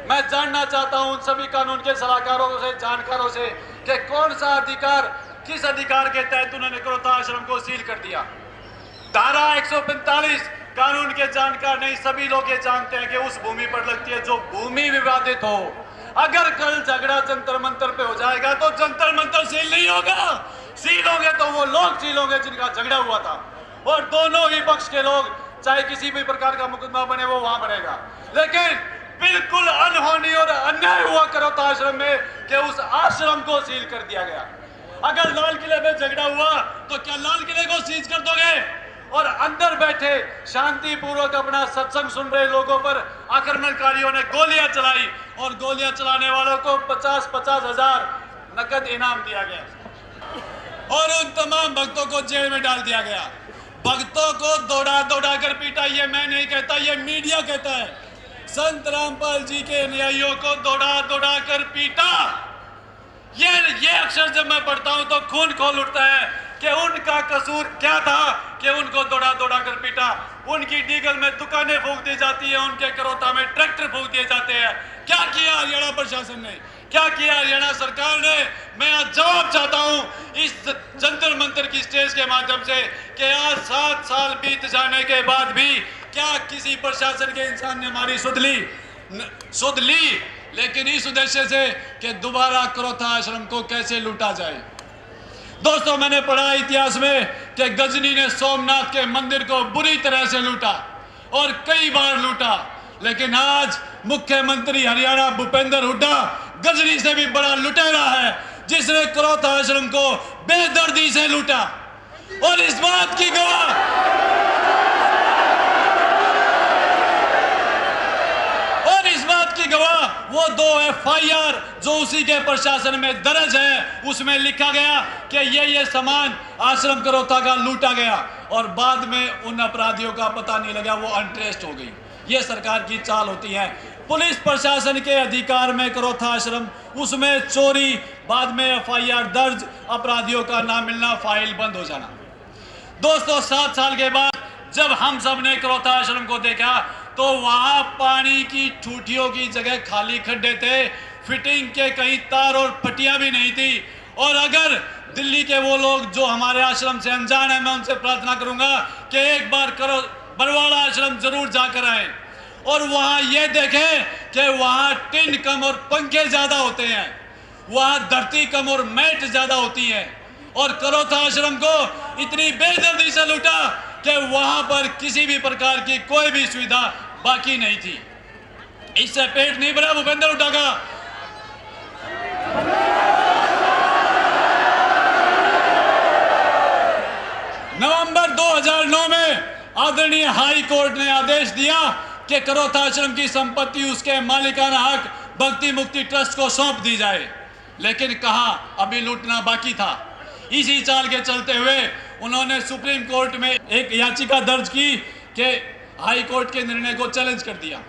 मैं जानना चाहता हूं उन सभी कानून के सलाहकारों से, जानकारों से कि कौन सा अधिकार, किस अधिकार के तहत उन्होंने करोथा आश्रम को सील कर दिया। धारा 145 कानून के जानकार नहीं सभी लोग ये जानते हैं कि उस भूमि पर लगती है जो भूमि विवादित हो। अगर कल झगड़ा जंतर मंतर पे हो जाएगा तो जंतर मंतर सील नहीं होगा। सील होंगे तो वो लोग सील होंगे जिनका झगड़ा हुआ था, और दोनों ही पक्ष के लोग, चाहे किसी भी प्रकार का मुकदमा बने, वो वहां बनेगा। लेकिन बिल्कुल अनहोनी और अन्याय हुआ करोथा आश्रम में कि उस आश्रम को सील कर दिया गया। अगर लाल किले में झगड़ा हुआ तो क्या लाल किले को सीज कर दोगे? और अंदर बैठे शांतिपूर्वक अपना सत्संग सुन रहे लोगों पर आक्रमणकारियों ने गोलियां चलाई और गोलियां चलाने वालों को 50-50 हजार नकद इनाम दिया गया और उन तमाम भक्तों को जेल में डाल दिया गया। भक्तों को दौड़ा दौड़ा कर पीटा, ये मैं नहीं कहता, ये मीडिया कहता है। संत रामपाल जी के अनुयायियों को दौड़ा दौड़ा कर पीटा। ये अक्षर जब मैं पढ़ता हूं तो खून खोल उठता है कि उनका कसूर क्या था कि उनको दौड़ा दौड़ा कर पीटा। उनकी डीगल में दुकानें फूंक दी जाती है, उनके करोता में ट्रैक्टर फूंक दिए जाते हैं। क्या किया हरियाणा प्रशासन ने, क्या किया हरियाणा सरकार ने? मैं आज जवाब चाहता हूं इस जंतर मंतर की स्टेज के माध्यम से कि आज 7 साल बीत जाने के बाद भी क्या किसी प्रशासन के इंसान ने हमारी सुध ली, लेकिन इस उद्देश्य से कि दोबारा करोथा आश्रम को कैसे लूटा जाए। दोस्तों, मैंने पढ़ा इतिहास में कि गजनी ने सोमनाथ के मंदिर को बुरी तरह से लूटा और कई बार लूटा, लेकिन आज मुख्यमंत्री हरियाणा भूपेंद्र हुड्डा गजनी से भी बड़ा लुटेरा है, जिसने करोथा आश्रम को बेदर्दी से लूटा। और इस बात की गवाह वो 2 FIR जो उसी के प्रशासन में दर्ज है, उसमें लिखा गया कि ये सामान आश्रम करोथा का लूटा गया और बाद में उन अपराधियों का पता नहीं लगा, वो अनट्रेस्ड हो गई। ये सरकार की चाल होती है। पुलिस प्रशासन के अधिकार में करोथा आश्रम, उसमें चोरी, बाद में FIR दर्ज, अपराधियों का ना मिलना, फाइल बंद हो जाना। दोस्तों, 7 साल के बाद जब हम सब ने करोथा आश्रम को देखा तो वहां पानी की ठूठियों की जगह खाली खड्डे थे, फिटिंग के कहीं तार और पट्टियां भी नहीं थी। और अगर दिल्ली के वो लोग जो हमारे आश्रम से अनजान है, मैं उनसे प्रार्थना करूंगा कि एक बार बरवाड़ा आश्रम जरूर जाकर आए और वहां ये देखें कि वहां टिन कम और पंखे ज्यादा होते हैं, वहां धरती कम और मैट ज्यादा होती है। और करोथा आश्रम को इतनी बेदर्दी से लूटा कि वहां पर किसी भी प्रकार की कोई भी सुविधा बाकी नहीं थी। इससे पेट नहीं भरा भूपेंद्र हुड्डा का। नवंबर 2009 में आदरणीय हाई कोर्ट ने आदेश दिया कि करोथा आश्रम की संपत्ति उसके मालिकाना हक भक्ति मुक्ति ट्रस्ट को सौंप दी जाए, लेकिन कहा अभी लूटना बाकी था। इसी चाल के चलते हुए उन्होंने सुप्रीम कोर्ट में एक याचिका दर्ज की कि हाई कोर्ट के निर्णय को चैलेंज कर दिया।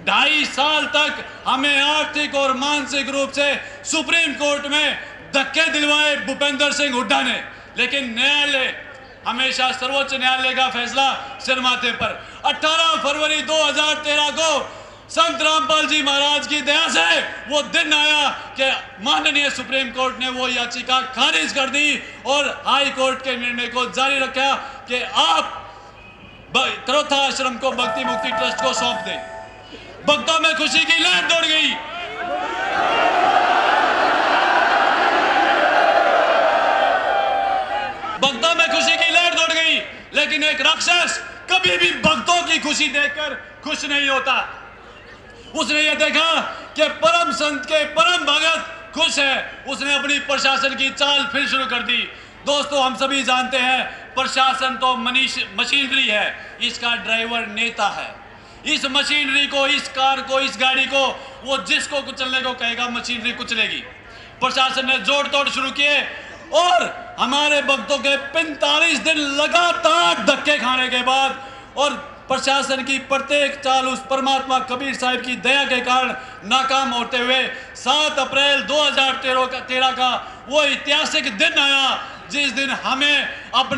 2.5 साल तक हमें आर्थिक और मानसिक रूप से सुप्रीम कोर्ट में धक्के दिलवाए भूपेंद्र सिंह हुड्डा ने, लेकिन न्यायालय हमेशा सर्वोच्च न्यायालय का फैसला सिर माथे पर। 18 फरवरी 2013 को संत रामपाल जी महाराज की दया से वो दिन आया कि माननीय सुप्रीम कोर्ट ने वो याचिका खारिज कर दी और हाई कोर्ट के निर्णय को जारी रखा कि आप करोथा आश्रम को भक्ति मुक्ति ट्रस्ट को सौंप दें। भक्तों में खुशी की लहर दौड़ गई। भक्तों में खुशी की लहर दौड़ गई, लेकिन एक राक्षस कभी भी भक्तों की खुशी देखकर खुश नहीं होता। उसने ये देखा कि परम संत के परम भगत खुश है, उसने अपनी प्रशासन की चाल फिर शुरू कर दी। दोस्तों, हम सभी जानते हैं प्रशासन तो मशीनरी है, इसका ड्राइवर नेता है। इस मशीनरी को, इस कार को, इस गाड़ी को वो जिसको कुचलने को कहेगा मशीनरी कुचलेगी। प्रशासन ने जोड़ तोड़ शुरू किए और हमारे भक्तों के 45 दिन लगातार धक्के खाने के बाद और प्रशासन की प्रत्येक चाल उस परमात्मा कबीर साहिब की दया के कारण नाकाम होते हुए 7 अप्रैल 2013 का वो ऐतिहासिक दिन आया जिस दिन हमें अपना